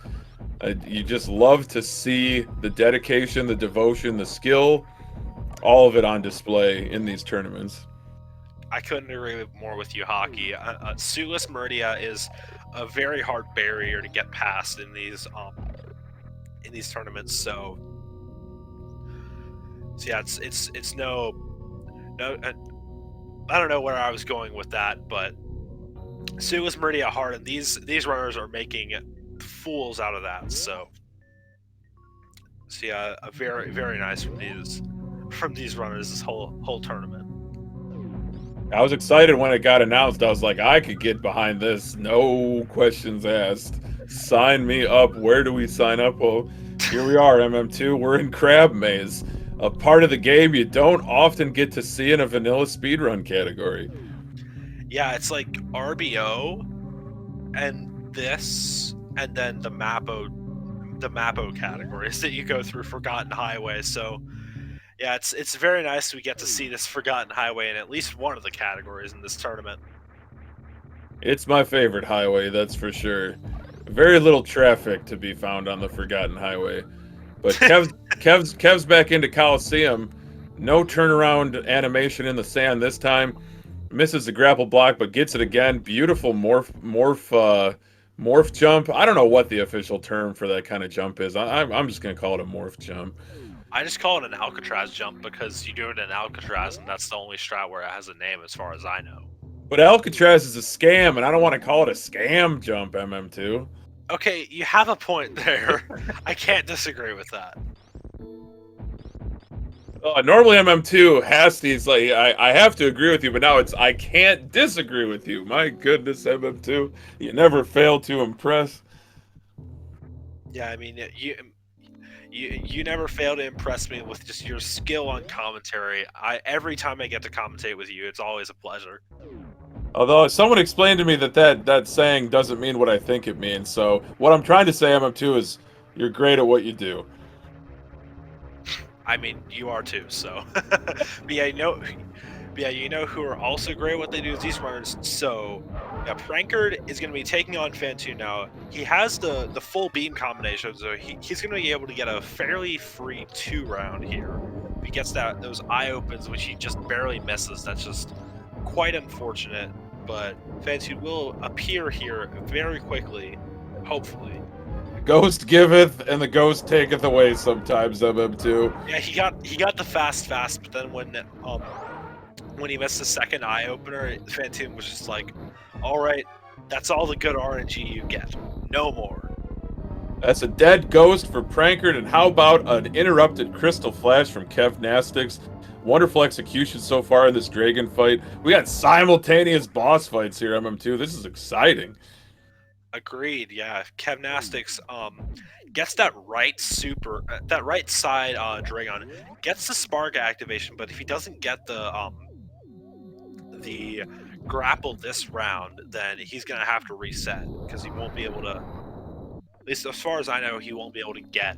you just love to see the dedication, the devotion, the skill, all of it on display in these tournaments. I couldn't agree more with you, Hockey. Suitless Meridia is a very hard barrier to get past in these tournaments. So yeah, it's no. I don't know where I was going with that, but Suitless Meridia hard, and these runners are making fools out of that. So yeah, a very, very nice from these runners this whole tournament. I was excited when it got announced. I was like, I could get behind this. No questions asked. Sign me up. Where do we sign up? Well, here we are, MM2. We're in Crab Maze, a part of the game you don't often get to see in a vanilla speedrun category. Yeah, it's like RBO and this, and then the Mappo categories that you go through Forgotten Highway. So yeah, it's very nice we get to see this Forgotten Highway in at least one of the categories in this tournament. It's my favorite highway, that's for sure. Very little traffic to be found on the Forgotten Highway. But Kev's back into Coliseum. No turnaround animation in the sand this time. Misses the grapple block, but gets it again. Beautiful morph jump. I don't know what the official term for that kind of jump is. I'm just gonna call it a morph jump. I just call it an Alcatraz jump because you do it in Alcatraz, and that's the only strat where it has a name as far as I know. But Alcatraz is a scam, and I don't want to call it a scam jump, MM2. Okay, you have a point there. I can't disagree with that. Normally MM2 has these, like, I have to agree with you, but now it's I can't disagree with you. My goodness, MM2, you never fail to impress. Yeah, I mean, you never fail to impress me with just your skill on commentary. Every time I get to commentate with you, it's always a pleasure. Although someone explained to me that saying doesn't mean what I think it means. So what I'm trying to say, MM2, is you're great at what you do. I mean, you are too. So, but yeah, you know who are also great at what they do is these runners. So, yeah, Prankard is going to be taking on Fantoon now. He has the full beam combination, so he's going to be able to get a fairly free 2-round here. If he gets those eye opens, which he just barely misses, that's just quite unfortunate. But Fantoon will appear here very quickly, hopefully. Ghost giveth and the ghost taketh away sometimes, MM2. Yeah, he got the fast, but then when he missed the second eye opener, Fantoon was just like, all right, that's all the good RNG you get. No more. That's a dead ghost for Prankard, and how about an interrupted crystal flash from Kevnastics? Wonderful execution so far in this dragon fight. We got simultaneous boss fights here, MM2. This is exciting. Agreed. Yeah, Kevnastics gets that right side Dragon, gets the spark activation, but if he doesn't get the grapple this round, then he's gonna have to reset because he won't be able to. At least as far as I know, he won't be able to get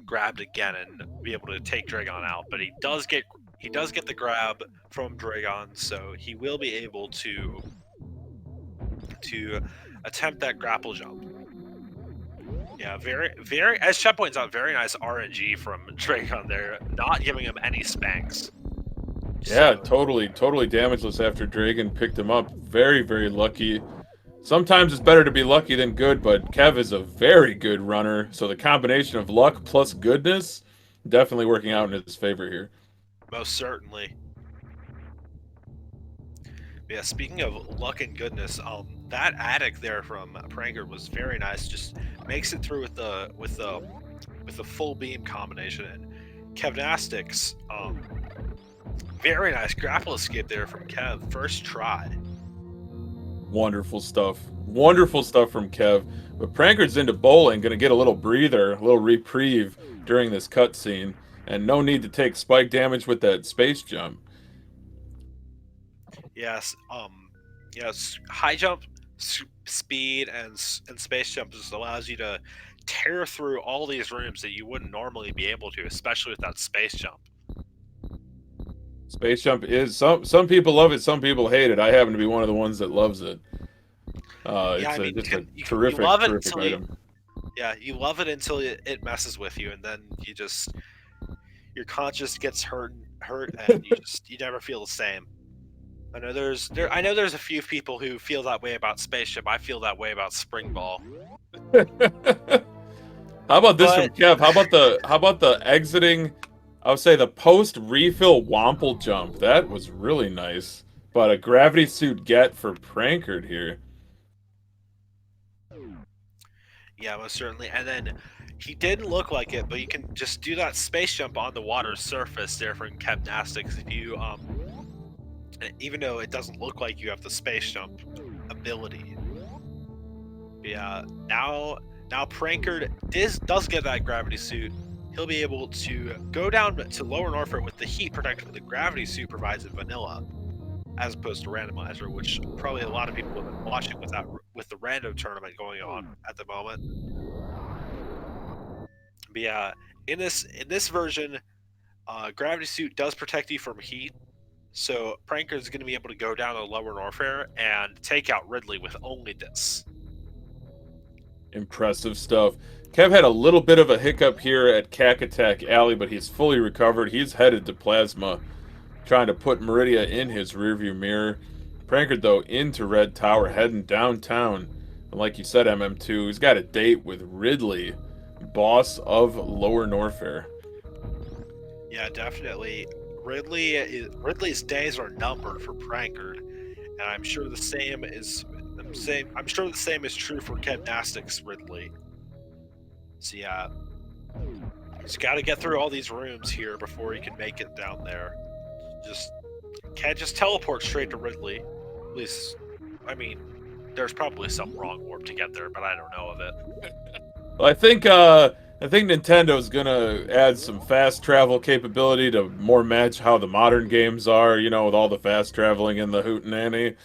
grabbed again and be able to take Dragon out. But he does get the grab from Dragon, so he will be able to attempt that grapple jump. Yeah, very as Shep points out, very nice RNG from Dragon there, not giving him any spanks. Yeah, totally damageless after Dragon picked him up. Very, very lucky. Sometimes it's better to be lucky than good, but Kev is a very good runner, so the combination of luck plus goodness definitely working out in his favor here. Most certainly. Yeah, speaking of luck and goodness, that attic there from Prankard was very nice. Just makes it through with the full beam combination. And Kevnastics, very nice grapple escape there from Kev. First try. Wonderful stuff. Wonderful stuff from Kev. But Prankard's into bowling, going to get a little breather, a little reprieve during this cutscene. And no need to take spike damage with that space jump. Yes, yes, high jump, speed, and space jump just allows you to tear through all these rooms that you wouldn't normally be able to, especially with that space jump. Space jump is some people love it, some people hate it. I happen to be one of the ones that loves it. It's a terrific item. Yeah, you love it until it messes with you, and then your conscience gets hurt, and you never feel the same. I know there's a few people who feel that way about Spaceship. I feel that way about Spring Ball. How about this from Kev? How about the exiting? I would say the post refill Wample jump. That was really nice. But a gravity suit get for Prankard here. Yeah, most certainly. And then he didn't look like it, but you can just do that space jump on the water surface there from Kevnastics if you even though it doesn't look like you have the space jump ability. Yeah, now Prankard does get that gravity suit. He'll be able to go down to lower Norfolk with the heat protection the gravity suit provides in vanilla, as opposed to randomizer, which probably a lot of people have been watching with the random tournament going on at the moment. But yeah, in this version, gravity suit does protect you from heat. So Prankard is going to be able to go down to lower Norfair and take out Ridley with only this. Impressive stuff. Kev had a little bit of a hiccup here at Cat-Ext Alley, but he's fully recovered. He's headed to Plasma, trying to put Meridia in his rearview mirror. Prankard, though, into Red Tower, heading downtown. And like you said, MM2, he's got a date with Ridley, boss of Lower Norfair. Yeah, definitely. Ridley's days are numbered for Prankard, and I'm sure the same is true for Kevnastics Ridley. So yeah, he's got to get through all these rooms here before he can make it down there. Can't just teleport straight to Ridley. At least, I mean, there's probably some wrong warp to get there, but I don't know of it. Well, I think Nintendo's gonna add some fast travel capability to more match how the modern games are, you know, with all the fast traveling and the hootenanny.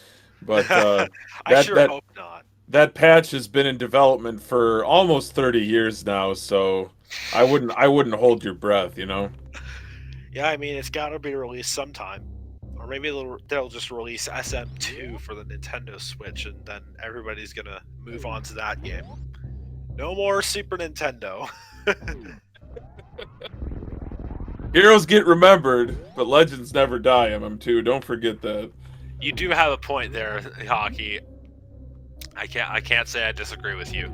But I sure hope not. that patch has been in development for almost 30 years now, so I wouldn't hold your breath, you know. Yeah, I mean, it's got to be released sometime. Or maybe they'll just release SM2 for the Nintendo Switch, and then everybody's gonna move on to that game. No more Super Nintendo. Heroes get remembered, but legends never die, MM2. Don't forget that. You do have a point there, Hockey. I can't say I disagree with you.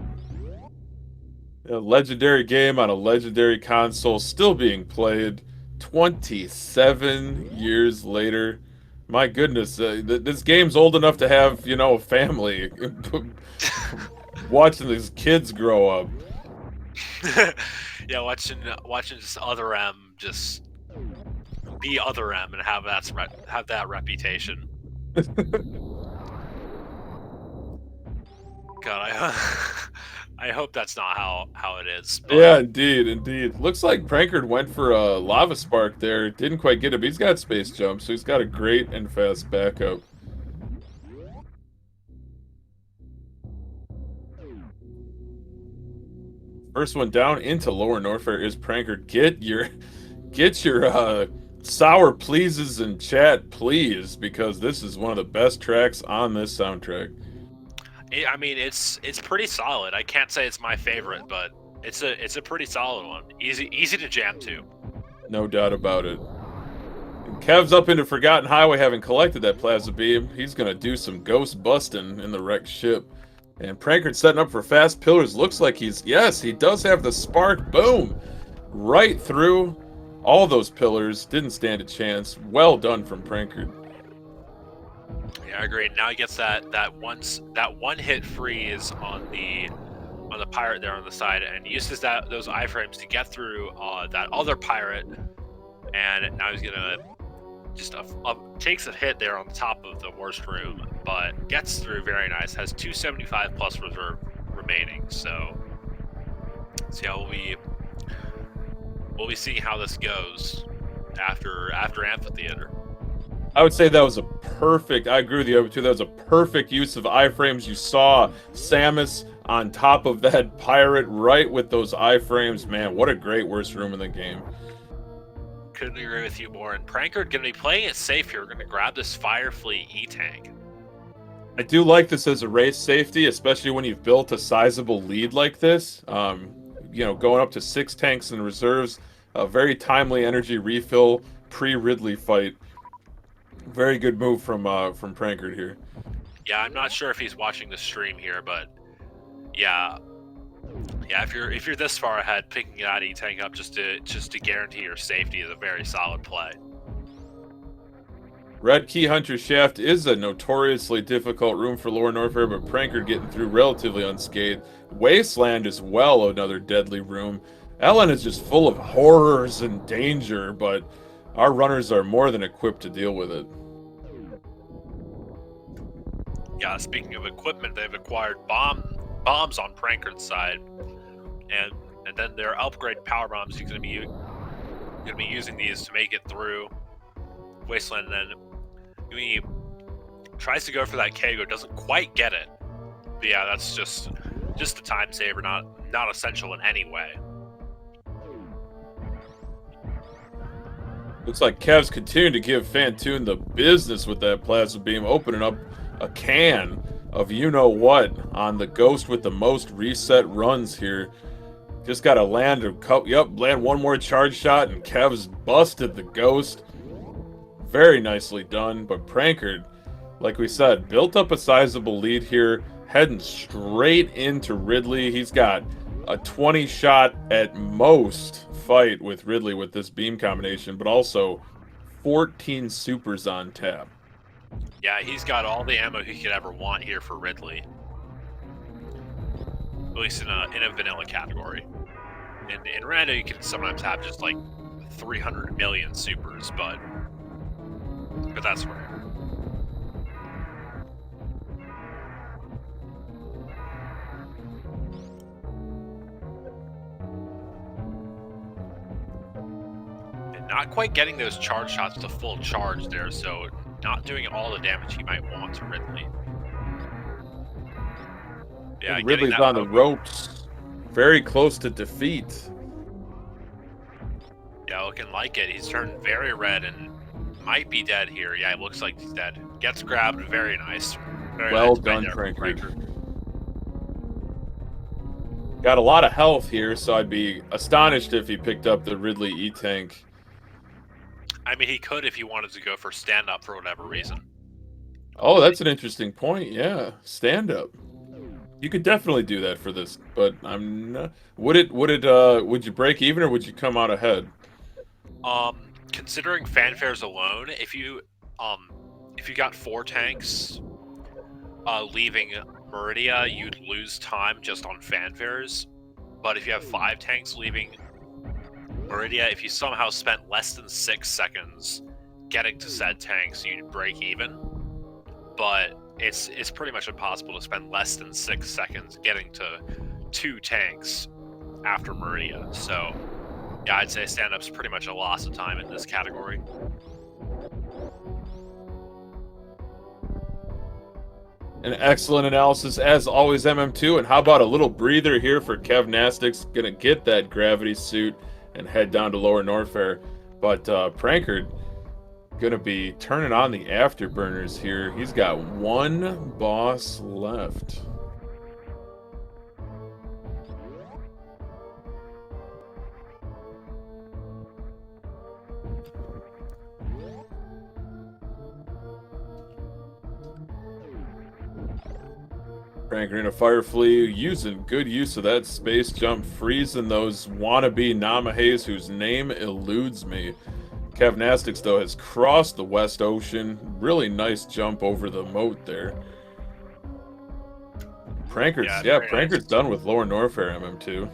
A legendary game on a legendary console still being played 27 years later. My goodness, this game's old enough to have, you know, a family watching these kids grow up. Yeah, watching just Other M just be Other M and have that reputation. God, I hope that's not how it is. But... Yeah, indeed. Looks like Prankard went for a lava spark there. Didn't quite get it, but he's got space jump, so he's got a great and fast backup. First one down into Lower Norfair is Prankard. Get your sour pleases in chat, please, because this is one of the best tracks on this soundtrack. I mean, it's pretty solid. I can't say it's my favorite, but it's a pretty solid one. Easy to jam to. No doubt about it. And Kev's up into Forgotten Highway, having collected that plasma beam. He's gonna do some ghost busting in the wrecked ship. And Prankard setting up for fast pillars. Looks like he does have the spark. Boom! Right through all those pillars. Didn't stand a chance. Well done from Prankard. Yeah, I agree. Now he gets that one hit freeze on the pirate there on the side, and uses those iframes to get through that other pirate. And now he's gonna just takes a hit there on the top of the worst room, but gets through very nice. Has 275 plus reserve remaining. So see how we'll be seeing how this goes after Amphitheater. I would say that was I agree with you, over two. That was a perfect use of iframes. You saw Samus on top of that pirate right with those iframes. Man, what a great worst room in the game. Couldn't agree with you more. And Prankard going to be playing it safe here. We're going to grab this Firefleet E-Tank. I do like this as a race safety, especially when you've built a sizable lead like this. You know, going up to 6 tanks in reserves, a very timely energy refill pre-Ridley fight. Very good move from Prankard here. Yeah, I'm not sure if he's watching the stream here, but yeah, if you're this far ahead, picking that E-Tank up just to guarantee your safety is a very solid play. Red Key Hunter Shaft is a notoriously difficult room for Lower Norfair, but Prankard getting through relatively unscathed. Wasteland as well, another deadly room. Ellen is just full of horrors and danger, but our runners are more than equipped to deal with it. Yeah, speaking of equipment, they've acquired bombs on Prankard's side, and then their upgrade power bombs. He's going to be using these to make it through Wasteland. And then he tries to go for that Kago, doesn't quite get it. But yeah, that's just a time saver, not essential in any way. Looks like Kev's continuing to give Fantoon the business with that plasma beam, opening up a can of you-know-what on the Ghost with the most reset runs here. Just got to land one more charge shot, and Kev's busted the Ghost. Very nicely done, but Prankard, like we said, built up a sizable lead here, heading straight into Ridley. He's got a 20-shot at most fight with Ridley with this beam combination, but also 14 supers on tap. Yeah, he's got all the ammo he could ever want here for Ridley. At least in a vanilla category. In rando, you can sometimes have just like 300 million supers, but that's rare. And not quite getting those charge shots to full charge there, so not doing all the damage he might want to Ridley. Yeah, and Ridley's on the ropes. Very close to defeat. Yeah, looking like it. He's turned very red and might be dead here. Yeah, it looks like he's dead. Gets grabbed. Very nice. Very well nice done, prankard. Got a lot of health here, so I'd be astonished if he picked up the Ridley E-Tank. I mean, he could if he wanted to go for stand-up for whatever reason. Oh, that's an interesting point. Yeah, stand-up. You could definitely do that for this, but I'm not. Would you break even or would you come out ahead? Considering fanfares alone, if you got 4 tanks leaving Meridia, you'd lose time just on fanfares. But if you have 5 tanks leaving Meridia, if you somehow spent less than 6 seconds getting to said tanks, you'd break even. But it's pretty much impossible to spend less than 6 seconds getting to 2 tanks after Meridia. So yeah, I'd say stand-up's pretty much a loss of time in this category. An excellent analysis, as always, MM2. And how about a little breather here for Kevnastics? Gonna get that gravity suit and head down to Lower Norfair. But Prankard gonna be turning on the afterburners here. He's got 1 boss left. Prankard in a fire flea, using good use of that space jump, freezing those wannabe Namahes whose name eludes me. Kevnastics, though, has crossed the West Ocean. Really nice jump over the moat there. Prankard's done with Lower Norfair, MM2.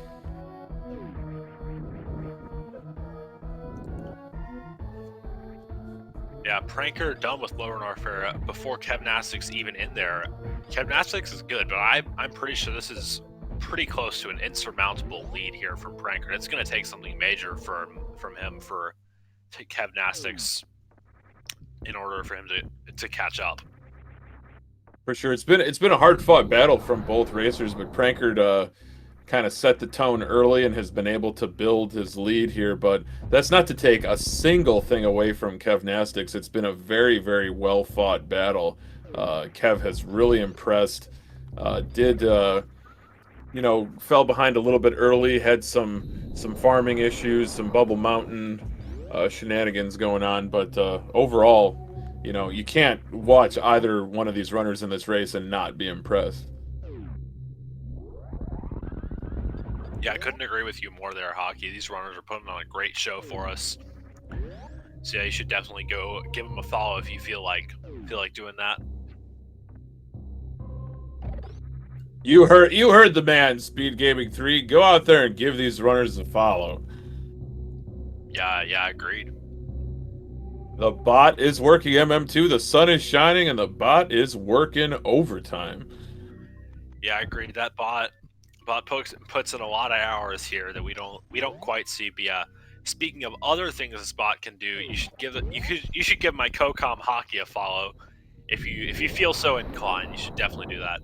Yeah, Prankard done with Lower Norfair before Kevnastics even in there. Kevnastics is good, but I'm pretty sure this is pretty close to an insurmountable lead here from Prankard. It's going to take something major from him to Kevnastics in order for him to catch up. For sure, it's been a hard fought battle from both racers, but Prankard kind of set the tone early and has been able to build his lead here. But that's not to take a single thing away from Kevnastics. It's been a very, very well fought battle. Kev has really impressed. Fell behind a little bit early, had some farming issues, some Bubble Mountain shenanigans going on, but overall, you can't watch either one of these runners in this race and not be impressed. Yeah, I couldn't agree with you more there, Hockey. These runners are putting on a great show for us. So yeah, you should definitely go give them a follow if you feel like doing that. You heard the man, SpeedGaming 3. Go out there and give these runners a follow. Yeah, agreed. The bot is working, MM2. The sun is shining and the bot is working overtime. Yeah, I agree. That bot puts in a lot of hours here that we don't quite see. But yeah, speaking of other things this bot can do, you should give my co-com Hockey a follow if you feel so inclined. You should definitely do that.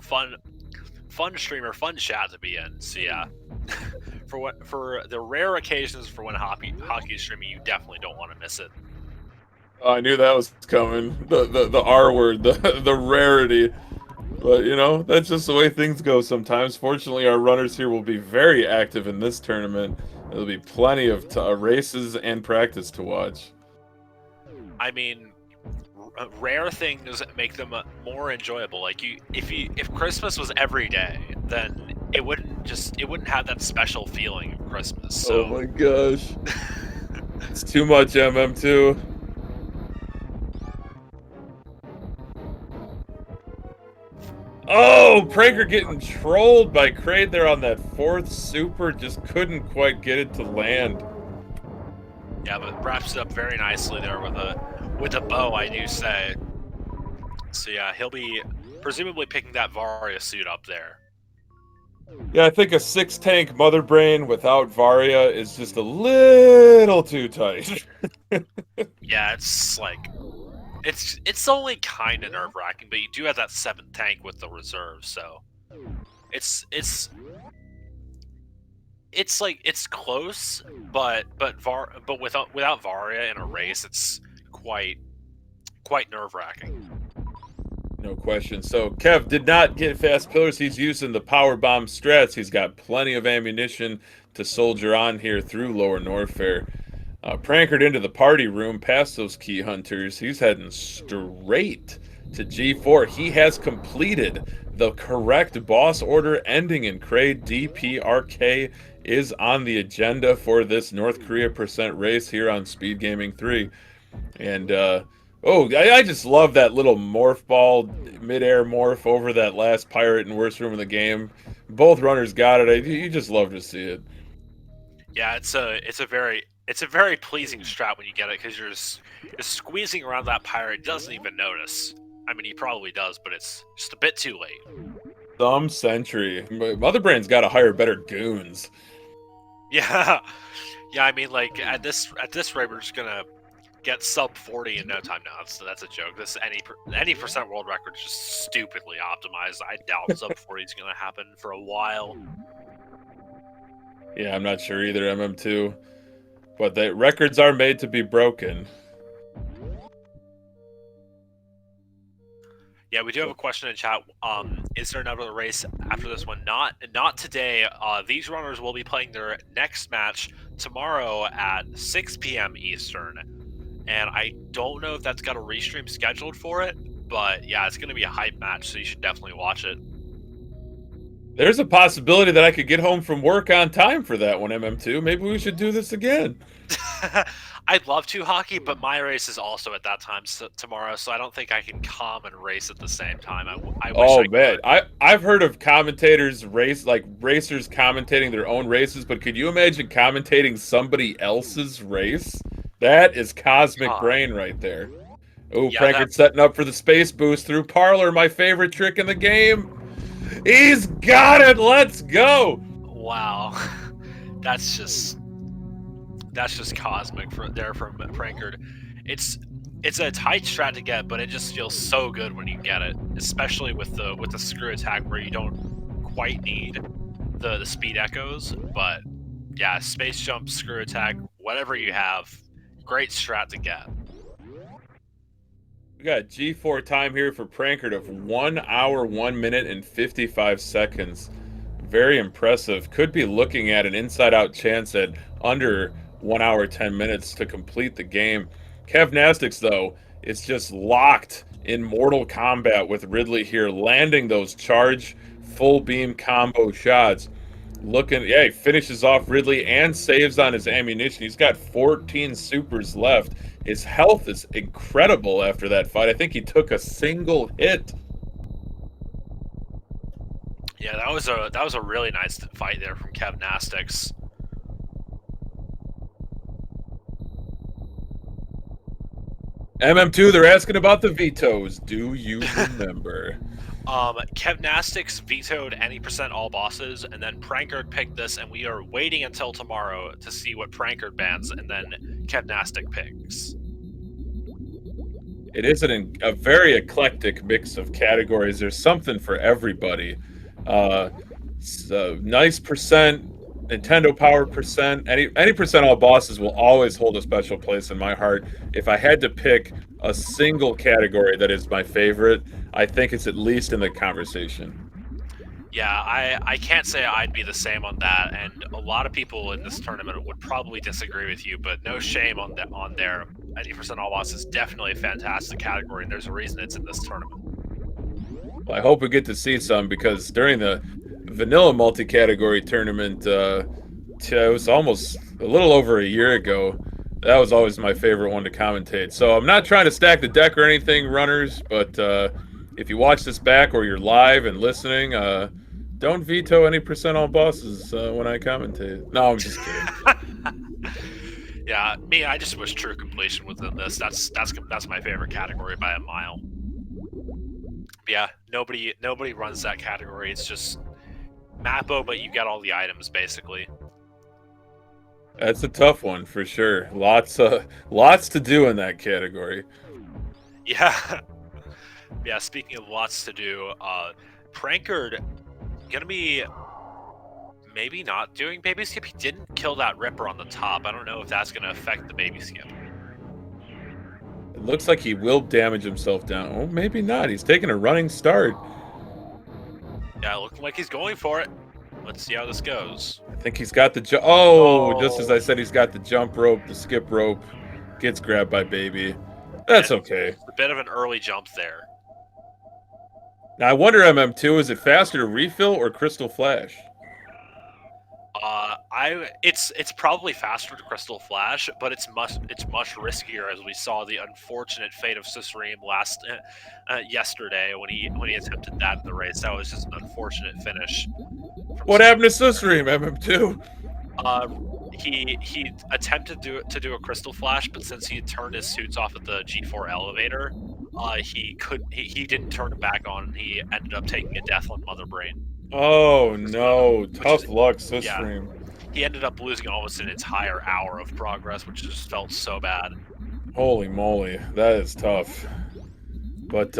Fun streamer, fun chat to be in. So yeah, for the rare occasions for when Hockey is streaming, you definitely don't want to miss it. Oh, I knew that was coming. The R word, the rarity. But that's just the way things go sometimes. Fortunately, our runners here will be very active in this tournament. There'll be plenty of races and practice to watch. I mean, rare things make them more enjoyable. Like if Christmas was every day, then it wouldn't have that special feeling of Christmas. So. Oh my gosh. It's too much, MM2. Oh, Pranker getting trolled by Kraid there on that fourth super. Just couldn't quite get it to land. Yeah, but wraps it up very nicely there with a bow, I do say. So yeah, he'll be presumably picking that Varia suit up there. Yeah, I think a 6-tank Mother Brain without Varia is just a little too tight. Yeah, it's like it's only kind of nerve-wracking, but you do have that 7th tank with the reserve, so it's like it's close, but without Varia in a race, it's quite nerve-wracking. No question. So Kev did not get fast pillars. He's using the power bomb strats. He's got plenty of ammunition to soldier on here through Lower Norfair. Prankard into the party room past those key hunters. He's heading straight to G4. He has completed the correct boss order ending in Kraid. DPRK is on the agenda for this North Korea percent race here on SpeedGaming 3. And I just love that little morph ball, mid-air morph over that last pirate in worst room in the game. Both runners got it. You just love to see it. Yeah, it's a very pleasing strat when you get it, because you're just squeezing around that pirate. He doesn't even notice. I mean, he probably does, but it's just a bit too late. Some sentry. Mother Brain's got to hire better goons. Yeah, yeah. I mean, like at this rate, we're just gonna get sub 40 in no time now. That's a joke. This any percent world record is just stupidly optimized. I doubt sub 40 is gonna happen for a while. Yeah, I'm not sure either, MM2. But the records are made to be broken. Yeah, we do have a question in chat. Is there another race after this one? Not today. These runners will be playing their next match tomorrow at 6 p.m. Eastern. And I don't know if that's got a restream scheduled for it, but yeah, it's going to be a hype match, so you should definitely watch it. There's a possibility that I could get home from work on time for that one, MM2. Maybe we should do this again. I'd love to, Hockey, but my race is also at that time tomorrow, so I don't think I can come and race at the same time. I wish I could. I've heard of commentators racers commentating their own races, but could you imagine commentating somebody else's race? That is cosmic brain right there. Oh, yeah, Prankard setting up for the space boost through Parlor, my favorite trick in the game. He's got it. Let's go. Wow, that's just cosmic from Prankard. It's a tight strat to get, but it just feels so good when you get it, especially with the screw attack where you don't quite need the speed echoes. But yeah, space jump, screw attack, whatever you have, great strat to get. We got G4 time here for Prankard of 1 hour, 1 minute, and 55 seconds. Very impressive. Could be looking at an inside-out chance at under 1 hour, 10 minutes to complete the game. Kevnastics, though, is just locked in Mortal Kombat with Ridley here, landing those charge full beam combo shots. He finishes off Ridley and saves on his ammunition. He's got 14 supers left. His health is incredible after that fight. I think he took a single hit. Yeah, that was a really nice fight there from Kevnastics. MM2, they're asking about the vetoes. Do you remember? Kevnastics vetoed any percent all bosses, and then Prankard picked this, and we are waiting until tomorrow to see what Prankard bans, and then Kevnastic picks. It is a very eclectic mix of categories. There's something for everybody. Nice percent, Nintendo Power percent, any percent all bosses will always hold a special place in my heart. If I had to pick a single category that is my favorite, I think it's at least in the conversation. Yeah, I can't say I'd be the same on that, and a lot of people in this tournament would probably disagree with you, but no shame on there. 80% all boss is definitely a fantastic category, and there's a reason it's in this tournament. Well, I hope we get to see some, because during the vanilla multi-category tournament, it was almost a little over a year ago. That was always my favorite one to commentate. So I'm not trying to stack the deck or anything, runners, but if you watch this back or you're live and listening, don't veto any percent all bosses when I commentate. No, I'm just kidding. Yeah, I just wish true completion was in this. That's my favorite category by a mile. Yeah, nobody runs that category. It's just Mappo, but you get all the items basically. That's a tough one for sure. Lots to do in that category. Yeah. Yeah, speaking of lots to do, prankard gonna be maybe not doing baby skip. He didn't kill that Ripper on the top. I don't know if that's gonna affect the baby skip. It looks like he will damage himself down. Oh, maybe not. He's taking a running start. Yeah, looking like he's going for it. Let's see how this goes. I think he's got the jump. Oh, just as I said, he's got the jump rope, the skip rope. Gets grabbed by baby. That's okay. A bit of an early jump there. Now, I wonder, MM2, is it faster to refill or Crystal Flash? It's probably faster to Crystal Flash, but it's much riskier, as we saw the unfortunate fate of Sisreem yesterday when he attempted that in the race. That was just an unfortunate finish. What happened to Sisreem, MM2? He attempted to do a Crystal Flash, but since he had turned his suits off at the G4 elevator, he didn't turn it back on, and he ended up taking a death on Mother Brain. Oh no, tough luck, Sisream. Yeah, he ended up losing almost an entire hour of progress, which just felt so bad. Holy moly, that is tough. But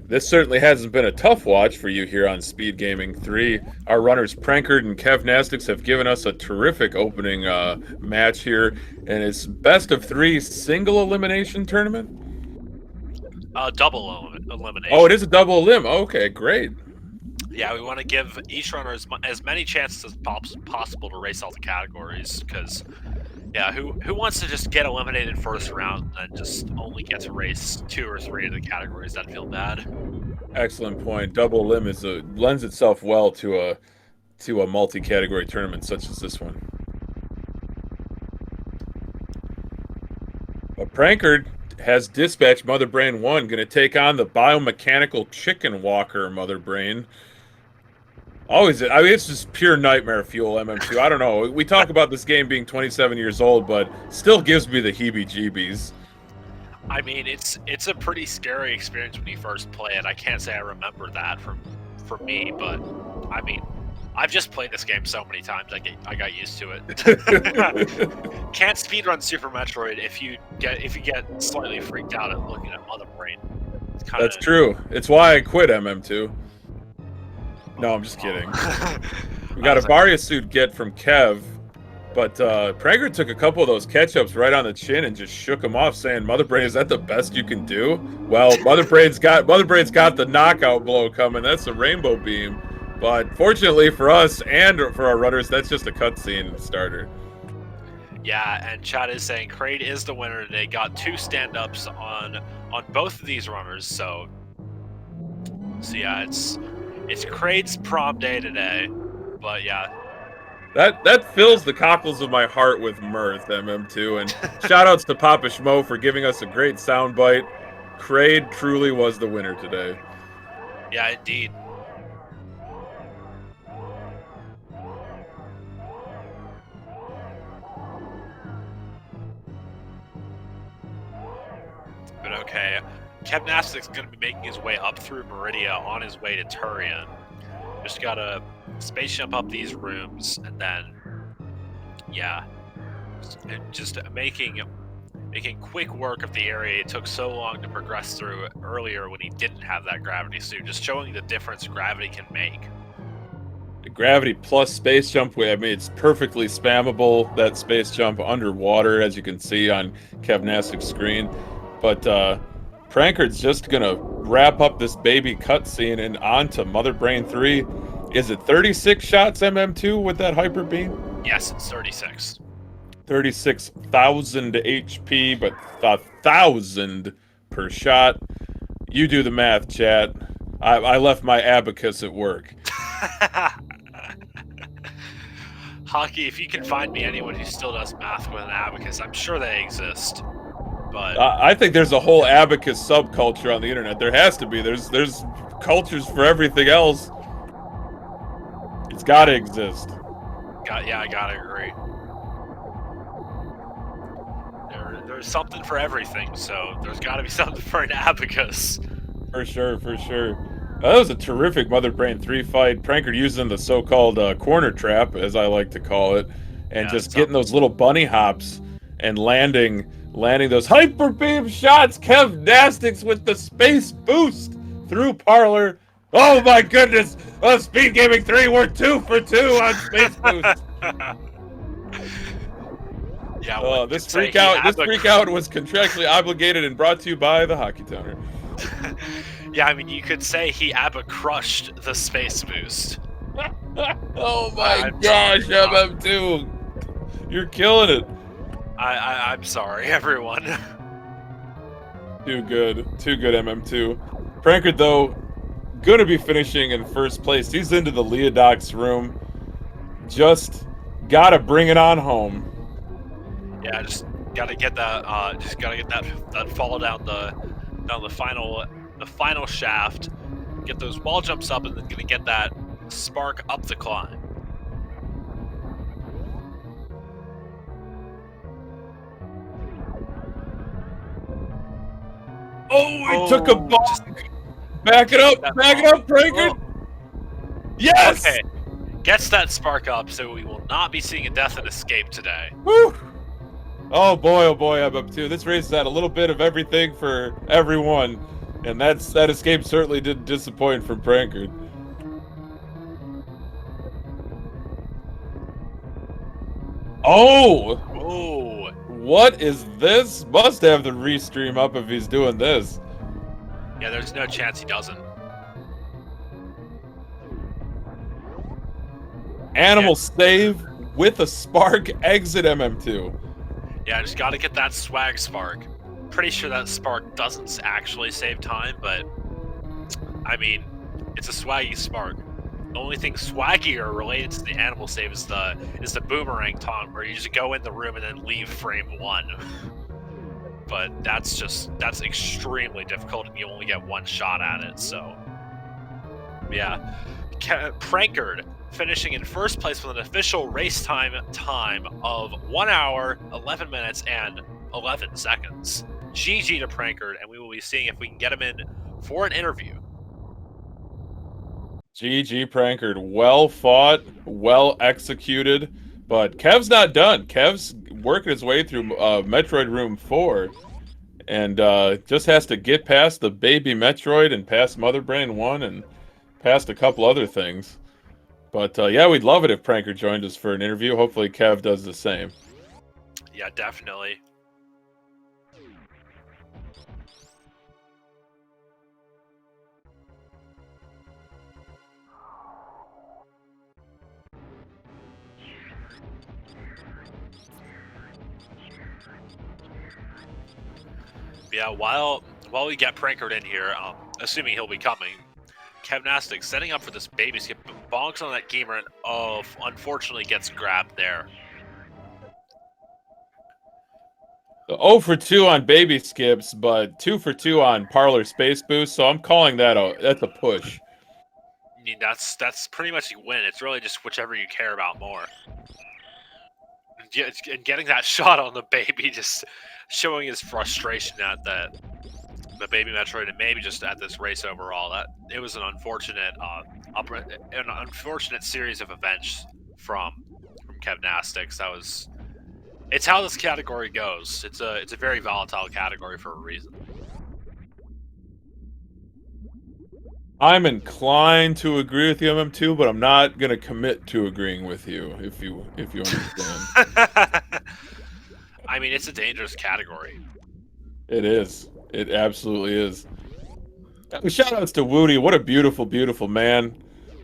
this certainly hasn't been a tough watch for you here on Speed Gaming 3. Our runners prankard and Kevnastics have given us a terrific opening match here, and it's best of 3 single elimination tournament? Double elimination. Oh, it is a double elim. Okay, great. Yeah, we want to give each runner as many chances as possible to race all the categories, because, yeah, who wants to just get eliminated first round and just only get to race 2 or 3 of the categories? That'd feel bad. Excellent point. Double elim lends itself well to a multi-category tournament such as this one. But prankard has dispatched Mother Brain 1, going to take on the biomechanical chicken walker Mother Brain. Always, I mean, it's just pure nightmare fuel, MM2. I don't know. We talk about this game being 27 years old, but still gives me the heebie-jeebies. I mean, it's a pretty scary experience when you first play it. I can't say I remember that from me, but I mean, I've just played this game so many times. I got used to it. Can't speedrun Super Metroid if you get slightly freaked out at looking at Mother Brain. That's true. It's why I quit MM2. No, I'm just kidding. We got a Varia suit get from Kev, but prankard took a couple of those catch-ups right on the chin and just shook him off, saying, "Mother Brain, is that the best you can do?" Well, Mother Brain's got the knockout blow coming. That's the rainbow beam. But fortunately for us and for our runners, that's just a cutscene starter. Yeah, and chat is saying Kraid is the winner today. Got 2 stand-ups on both of these runners, so yeah, it's Kraid's prom day today. But yeah, that fills the cockles of my heart with mirth, MM2. And shoutouts to Papa Schmo for giving us a great soundbite. Kraid truly was the winner today. Yeah, indeed. But okay, Kevnastics going to be making his way up through Meridia on his way to Turian. Just gotta space jump up these rooms, and then, yeah, just making quick work of the area it took so long to progress through earlier when he didn't have that gravity suit. Just showing the difference gravity can make. The gravity plus space jump, I mean, it's perfectly spammable, that space jump underwater, as you can see on Kevnastics' screen. But prankard's just gonna wrap up this baby cutscene and on to Mother Brain 3. Is it 36 shots, MM2, with that hyper beam? Yes, it's 36. 36,000 HP, but 1,000 per shot. You do the math, chat. I left my abacus at work. Hockey, if you can find me anyone who still does math with an abacus, I'm sure they exist. But I think there's a whole abacus subculture on the internet. There has to be. There's subcultures for everything else. It's got to exist. Yeah, I gotta agree. There's something for everything, so there's got to be something for an abacus. For sure, for sure. That was a terrific Mother Brain 3 fight. Prankard using the so-called corner trap, as I like to call it, and just getting those little bunny hops and landing those hyper beam shots. Kevnastics with the space boost through Parlor. Oh my goodness! SpeedGaming 3, we're 2 for 2 on space boost. Yeah, this freak out was contractually obligated and brought to you by the Hockey Towner. Yeah, I mean, you could say he ABBA crushed the space boost. Oh my gosh, MM2. You're killing it. I'm sorry, everyone. Too good, MM2. Prankard, though, gonna be finishing in first place. He's into the Leodoc's room. Just gotta bring it on home. Yeah, just gotta get that. That fall down the final shaft. Get those wall jumps up, and then gonna get that spark up the climb. Oh, he took a bonk. Back it up, Prankard. Yes. Okay. Gets that spark up, so we will not be seeing a death and escape today. Woo. Oh boy, MM2. This race had a little bit of everything for everyone, and that escape certainly didn't disappoint from Prankard. Oh! What is this? Must have the restream up if he's doing this. Yeah, there's no chance he doesn't. Animal save with a spark exit MM2. Yeah, I just gotta get that swag spark. Pretty sure that spark doesn't actually save time, but I mean, it's a swaggy spark. The only thing swaggier related to the animal save is the boomerang taunt, where you just go in the room and then leave frame 1. But that's extremely difficult, and you only get one shot at it. So yeah, Prankard finishing in first place with an official race time of 1 hour, 11 minutes, and 11 seconds. GG to Prankard, and we will be seeing if we can get him in for an interview. GG Prankard. Well fought, well executed, but Kev's not done. Kev's working his way through Metroid Room 4, and just has to get past the baby Metroid and past Mother Brain 1 and past a couple other things. But yeah, we'd love it if Prankard joined us for an interview. Hopefully Kev does the same. Yeah, definitely. Yeah, while we get Prankard in here, assuming he'll be coming, Kevnastics setting up for this baby skip, bonks on that gamer, and unfortunately gets grabbed there. So 0 for 2 on baby skips, but 2 for 2 on Parlor Space Boost, so I'm calling that that's a push. I mean, that's pretty much a win. It's really just whichever you care about more. And getting that shot on the baby, just showing his frustration at the baby Metroid, and maybe just at this race overall. That it was an unfortunate series of events from Kevnastics. It's how this category goes. It's a very volatile category for a reason. I'm inclined to agree with you, MM2, but I'm not gonna commit to agreeing with you, if you understand. I mean, it's a dangerous category. It is. It absolutely is. Shout outs to Woody. What a beautiful, beautiful man.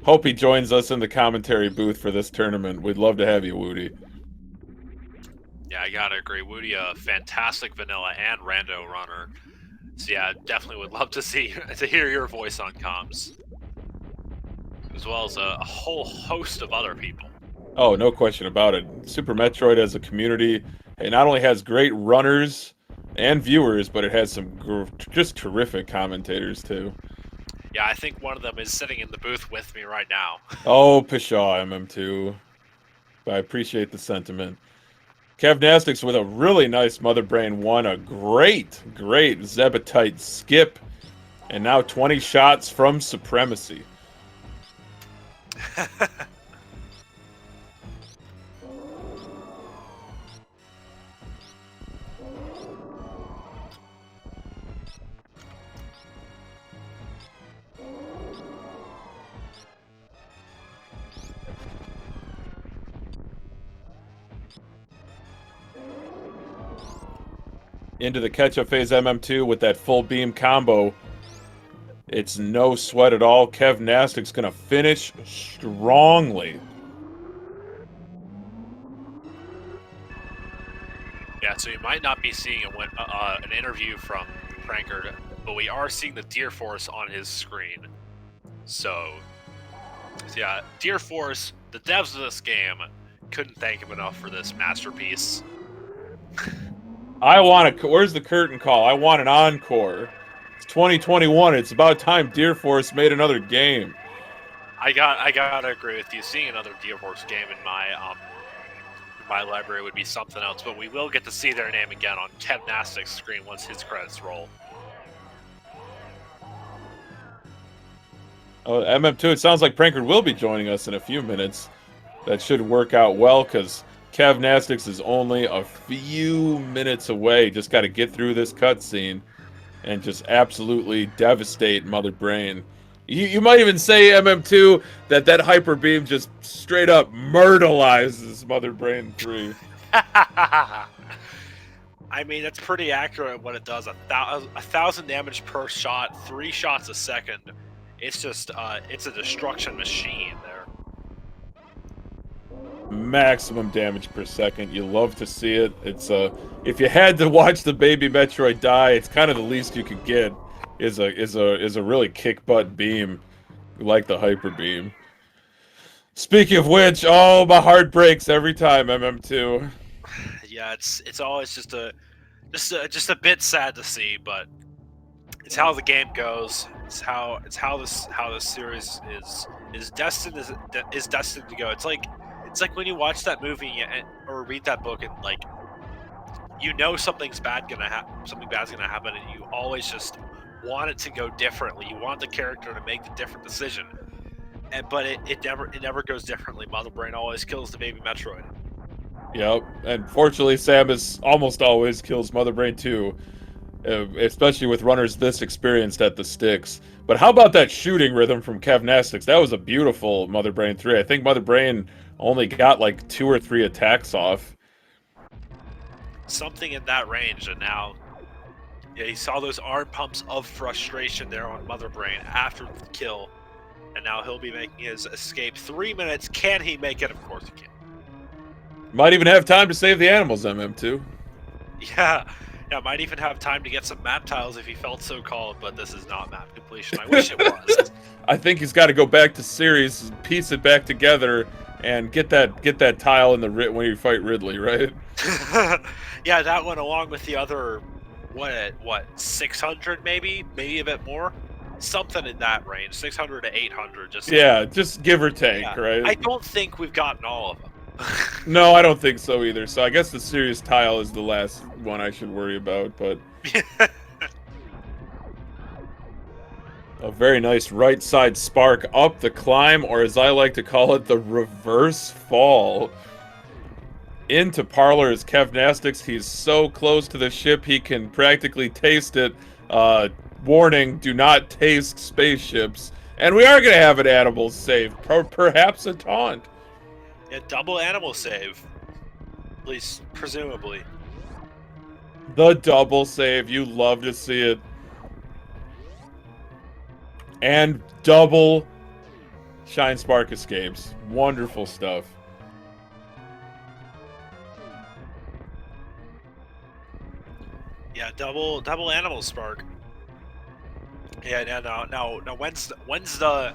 Hope he joins us in the commentary booth for this tournament. We'd love to have you, Woody. Yeah, I gotta agree. Woody, a fantastic vanilla and rando runner. So yeah, definitely would love to hear your voice on comms, as well as a whole host of other people. Oh, no question about it. Super Metroid as a community, it not only has great runners and viewers, but it has some just terrific commentators too. Yeah, I think one of them is sitting in the booth with me right now. Oh, Pshaw, MM2. I appreciate the sentiment. Kevnastics with a really nice Mother Brain 1. A great Zebetite skip. And now 20 shots from Supremacy. Into the catch-up phase MM2 with that full beam combo. It's no sweat at all. Kevnastics gonna finish strongly. Yeah, so you might not be seeing an interview from Prankard, but we are seeing the Deer Force on his screen. So yeah, Deer Force, the devs of this game, couldn't thank him enough for this masterpiece. Where's the curtain call? I want an encore. It's 2021. It's about time Deer Force made another game. I gotta agree with you. Seeing another Deer Force game in my library would be something else, but we will get to see their name again on Kevnastics' screen once his credits roll. Oh, MM2, it sounds like Prankard will be joining us in a few minutes. That should work out well, because Kevnastics is only a few minutes away. Just got to get through this cutscene and just absolutely devastate Mother Brain. You might even say, MM2, that Hyper Beam just straight up myrtleizes Mother Brain 3. I mean, that's pretty accurate what it does. 1,000 damage per shot, 3 shots a second. It's just, it's a destruction machine there. Maximum damage per second. You love to see it. It's if you had to watch the baby Metroid die, it's kind of the least you could get. Is a really kick butt beam, like the Hyper Beam. Speaking of which, oh, my heart breaks every time, MM2. Yeah, it's always just a bit sad to see, but it's how the game goes. It's how this series is destined to go. It's like when you watch that movie or read that book and like you know something bad's gonna happen, and you always just want it to go differently. You want the character to make the different decision, but it never goes differently. Mother Brain always kills the baby Metroid. Yep, and fortunately, Samus almost always kills Mother Brain 2. Especially with runners this experienced at the sticks. But how about that shooting rhythm from Kevnastics? That was a beautiful Mother Brain 3. I think Mother Brain only got like 2 or 3 attacks off. Something in that range, and now yeah, he saw those arm pumps of frustration there on Mother Brain after the kill, and now he'll be making his escape. 3 minutes. Can he make it? Of course he can. Might even have time to save the animals, MM2. Yeah. Yeah, might even have time to get some map tiles if he felt so called, but this is not map completion. I wish it was. I think he's got to go back to series, piece it back together, and get that tile in the when you fight Ridley, right? Yeah, that one along with the other, what 600 maybe a bit more, something in that range, 600 to 800. Just give or take, yeah. Right? I don't think we've gotten all of them. No, I don't think so either. So I guess the serious tile is the last one I should worry about, but a very nice right side spark up the climb, or as I like to call it, the reverse fall. Into Parlor is Kevnastics. He's so close to the ship he can practically taste it. Warning, do not taste spaceships. And we are going to have an animal save, perhaps a taunt. Yeah, double animal save. At least, presumably. The double save. You love to see it. And double Shine Spark escapes. Wonderful stuff. Yeah, double animal spark. Yeah, now when's the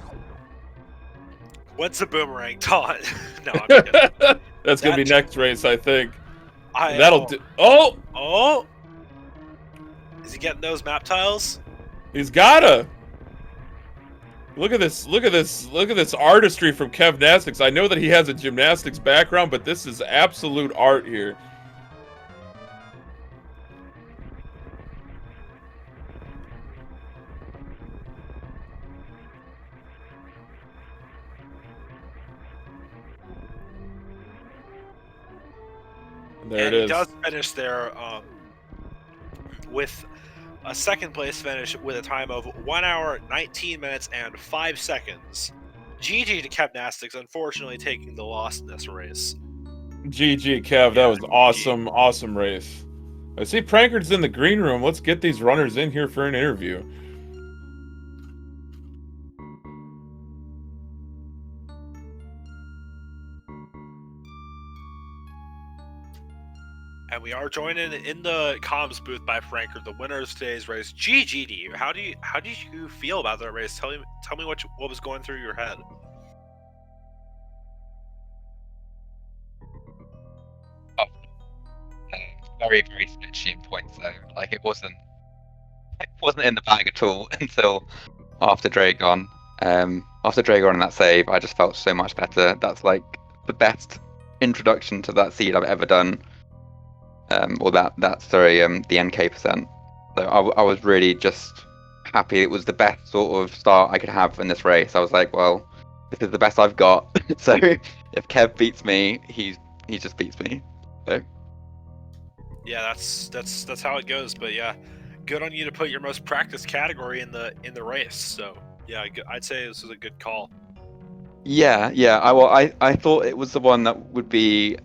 boomerang taunt? No, I'm kidding. That's gonna be next race, I think. Do. Oh! Is he getting those map tiles? He's gotta. Look at this! Look at this! Look at this artistry from Kevnastics. I know that he has a gymnastics background, but this is absolute art here. There it is. He does finish there with a second place finish with a time of 1 hour, 19 minutes, and 5 seconds. GG to Kevnastics, unfortunately taking the loss in this race. GG, Kev. That was awesome. Awesome race. I see Prankard's in the green room. Let's get these runners in here for an interview. And we are joined in the comms booth by Prankard, the winner of today's race. GG to you. How did you feel about that race? Tell me what was going through your head. Very, very sketchy in points though. Like it wasn't in the bag at all until after Dragon. After Dragon and that save, I just felt so much better. That's like the best introduction to that seed I've ever done. The NK percent. So I was really just happy. It was the best sort of start I could have in this race. I was like, well, this is the best I've got. So if Kev beats me, he just beats me. So. Yeah, that's how it goes. But yeah, good on you to put your most practiced category in the race. So yeah, I'd say this was a good call. Yeah. I thought it was the one that would be.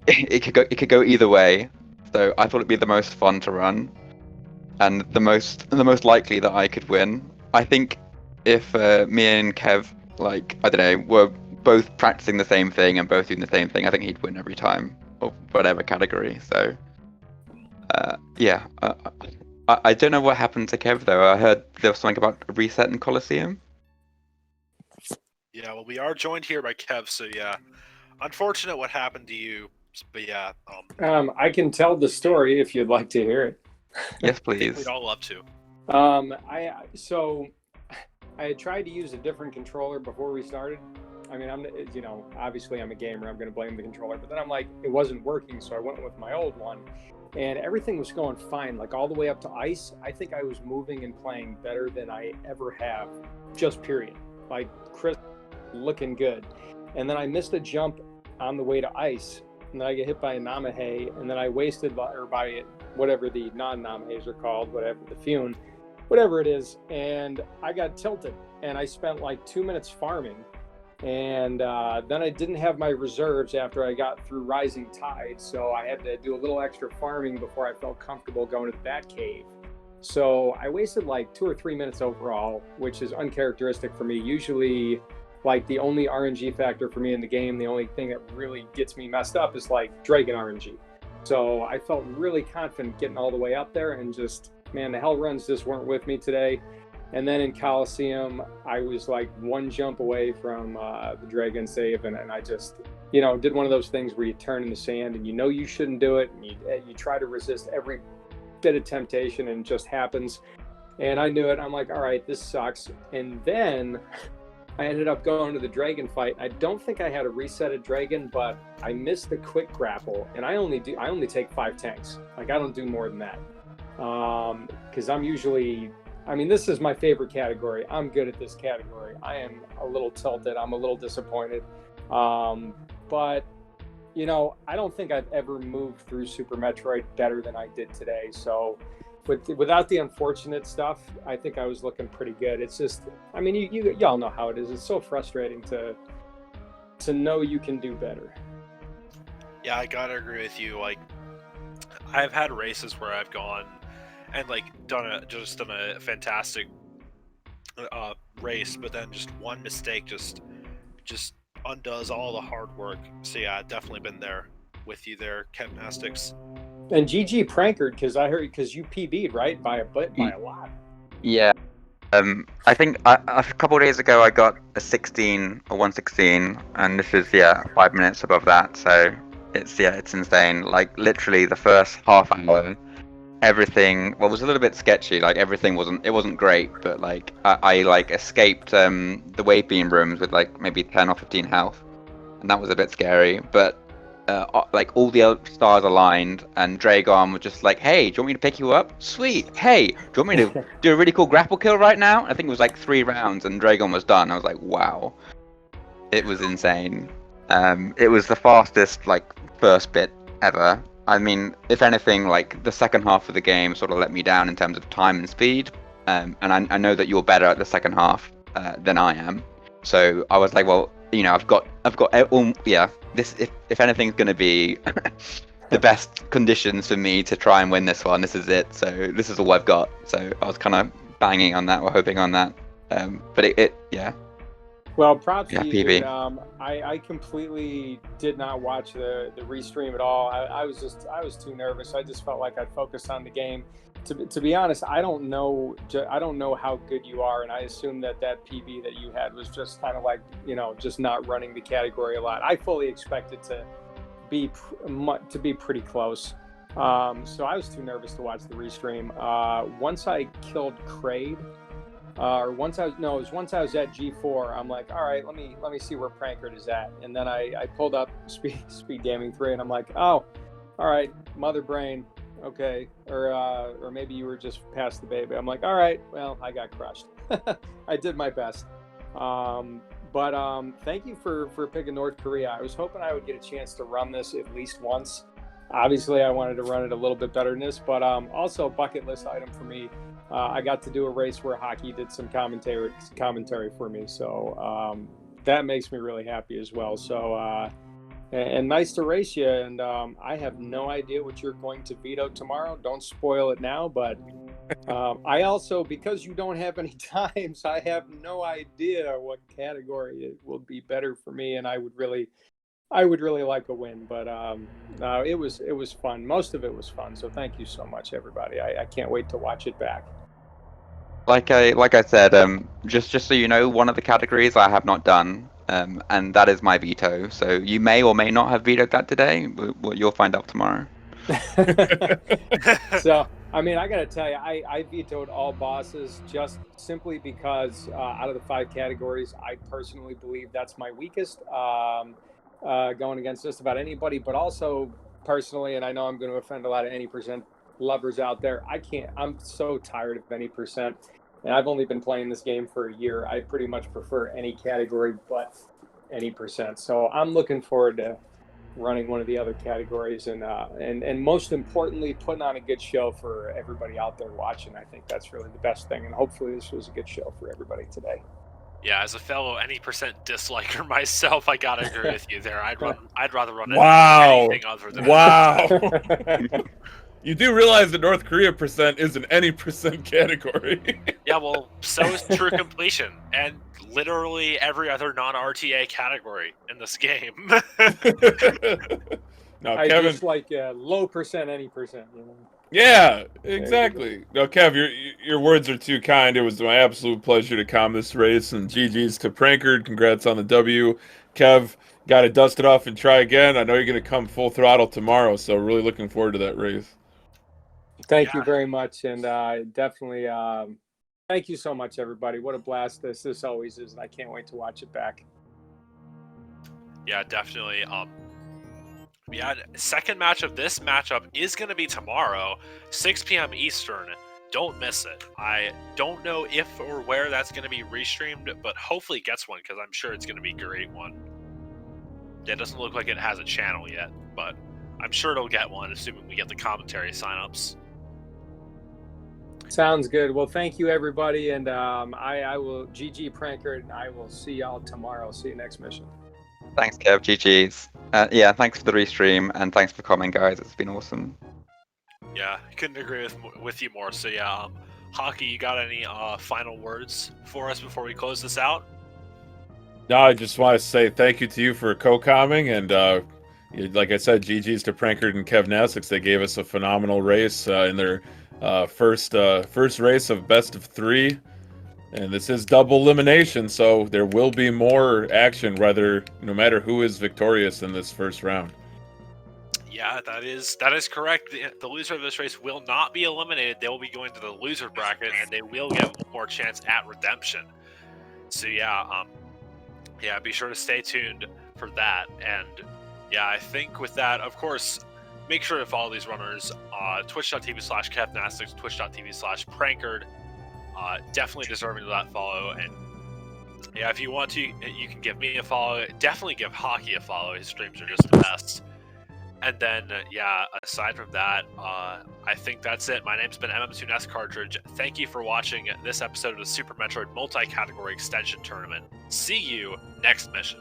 It could go either way. So I thought it'd be the most fun to run, and the most likely that I could win. I think if me and Kev, like I don't know, were both practicing the same thing and both doing the same thing, I think he'd win every time. Or whatever category. So, I don't know what happened to Kev though. I heard there was something about a reset in Coliseum. Yeah, well, we are joined here by Kev. So yeah, unfortunate what happened to you. But yeah, I can tell the story if you'd like to hear it. Yes, please. We'd all love to. I had tried to use a different controller before we started. I mean, obviously I'm a gamer. I'm going to blame the controller. But then I'm like, it wasn't working, so I went with my old one. And everything was going fine, like all the way up to ice. I think I was moving and playing better than I ever have, just period. Like, crisp, looking good. And then I missed a jump on the way to ice. And then I get hit by a Namahe. And then I wasted, or by whatever the non-Namahes are called, whatever, the Fune, whatever it is. And I got tilted. And I spent like 2 minutes farming. And then I didn't have my reserves after I got through Rising Tide, so I had to do a little extra farming before I felt comfortable going to the Bat Cave. So I wasted like 2 or 3 minutes overall, which is uncharacteristic for me. Usually, like the only RNG factor for me in the game, the only thing that really gets me messed up is like Dragon RNG. So I felt really confident getting all the way up there, and just, man, the hell runs just weren't with me today. And then in Coliseum, I was like one jump away from the Dragon save, and I just, did one of those things where you turn in the sand and you shouldn't do it, and you try to resist every bit of temptation, and it just happens. And I knew it. I'm like, all right, this sucks. And then I ended up going to the Dragon fight. I don't think I had a resetted Dragon, but I missed the quick grapple, and I only take 5 tanks. Like, I don't do more than that, because I'm usually. I mean, this is my favorite category. I'm good at this category. I am a little tilted. I'm a little disappointed. But, I don't think I've ever moved through Super Metroid better than I did today. So without the unfortunate stuff, I think I was looking pretty good. It's just, I mean, y'all know how it is. It's so frustrating to know you can do better. Yeah, I gotta agree with you. Like, I've had races where I've gone and like done a fantastic race, but then just one mistake just undoes all the hard work. So yeah, I've definitely been there with you there, Kevnastics. And GG Prankard, because you PB'd, right, by a lot. Yeah. I think a couple of days ago I got a 16 or 116, and this is 5 minutes above that. So it's insane. Like literally the first half hour, everything was a little bit sketchy. Like everything wasn't great, but like I like escaped the wave beam rooms with like maybe 10 or 15 health, and that was a bit scary. But like all the other stars aligned, and Dragon was just like, "Hey, do you want me to pick you up? Sweet. Hey, do you want me to do a really cool grapple kill right now?" I think it was like 3 rounds, and Dragon was done. I was like, "Wow." It was insane. It was the fastest like first bit ever. I mean, if anything, like the second half of the game sort of let me down in terms of time and speed. And I know that you're better at the second half than I am. So I was like, well, you know, I've got yeah. This if anything's gonna be the best conditions for me to try and win this one, this is it. So this is all I've got. So I was kind of banging on that or hoping on that. But yeah. Well, props Yeah, to you, PB. dude. I completely did not watch the restream at all. I was too nervous. I just felt like I'd focused on the game. To be honest, I don't know how good you are, and I assume that PB that you had was just kind of like, you know, just not running the category a lot. I fully expected to be pretty close. So I was too nervous to watch the restream. Once I killed Kraid. Or once I was at G4, I'm like, all right, let me see where prankard is at, and then I pulled up SpeedGaming 3, and I'm like, oh, all right, Mother Brain, okay, or maybe you were just past the baby. I'm like, all right, well, I got crushed. I did my best, but thank you for picking North Korea. I was hoping I would get a chance to run this at least once. Obviously, I wanted to run it a little bit better than this, but also bucket list item for me. I got to do a race where Hockey did some commentary for me, so that makes me really happy as well. So and nice to race you. And I have no idea what you're going to veto tomorrow. Don't spoil it now, but I also, because you don't have any times, I have no idea what category it will be better for me, and I would really like a win, but it was fun. Most of it was fun. So thank you so much, everybody. I can't wait to watch it back. Like I said, just so you know, one of the categories I have not done, and that is my veto. So you may or may not have vetoed that today. You'll find out tomorrow. So I mean, I got to tell you, I vetoed all bosses just simply because out of the 5 categories, I personally believe that's my weakest. Going against just about anybody, but also personally, and I know I'm going to offend a lot of any percent lovers out there, I'm so tired of any percent, and I've only been playing this game for a year. I pretty much prefer any category but any percent. So I'm looking forward to running one of the other categories, and most importantly, putting on a good show for everybody out there watching. I think that's really the best thing, and hopefully this was a good show for everybody today. Yeah, as a fellow any percent disliker myself, I gotta agree with you there. I'd rather run anything other than wow. You do realize the North Korea percent is an any percent category. Yeah, well, so is true completion, and literally every other non-RTA category in this game. No, I Kevin. just like low percent, any percent. You know? Yeah, exactly. No, Kev, your words are too kind. It was my absolute pleasure to calm this race, and GG's to Prankard. Congrats on the W. Kev, got to dust it off and try again. I know you're going to come full throttle tomorrow, so really looking forward to that race. Thank you very much, and definitely thank you so much, everybody. What a blast this always is, and I can't wait to watch it back. Yeah, definitely. Yeah, second match of this matchup is going to be tomorrow, 6 p.m. Eastern. Don't miss it. I don't know if or where that's going to be restreamed, but hopefully it gets one, because I'm sure it's going to be a great one. It doesn't look like it has a channel yet, but I'm sure it'll get one, assuming we get the commentary signups. Sounds good. Well, thank you, everybody, and I will GG Prankard, and I will see y'all tomorrow. See you next mission. Thanks, Kev. GG's. Yeah, thanks for the restream, and thanks for coming, guys. It's been awesome. Yeah, I couldn't agree with you more. So yeah, Hockey, you got any final words for us before we close this out? No, I just want to say thank you to you for co-comming, and like I said, GG's to Prankard and Kevnastics. They gave us a phenomenal race in their first race of best of 3. And this is double elimination, so there will be more action, no matter who is victorious in this first round. Yeah, that is correct. The loser of this race will not be eliminated. They will be going to the loser bracket, and they will get one more chance at redemption. So yeah, be sure to stay tuned for that. And yeah, I think with that, of course, make sure to follow these runners. Twitch.tv/Kevnastics, Twitch.tv/prankard. Definitely deserving of that follow. And yeah, if you want to, you can give me a follow. Definitely give Hockey a follow. His streams are just the best. And then, yeah, aside from that, I think that's it. My name's been MM2Nest Cartridge. Thank you for watching this episode of the Super Metroid Multi-Category Extension Tournament. See you next mission.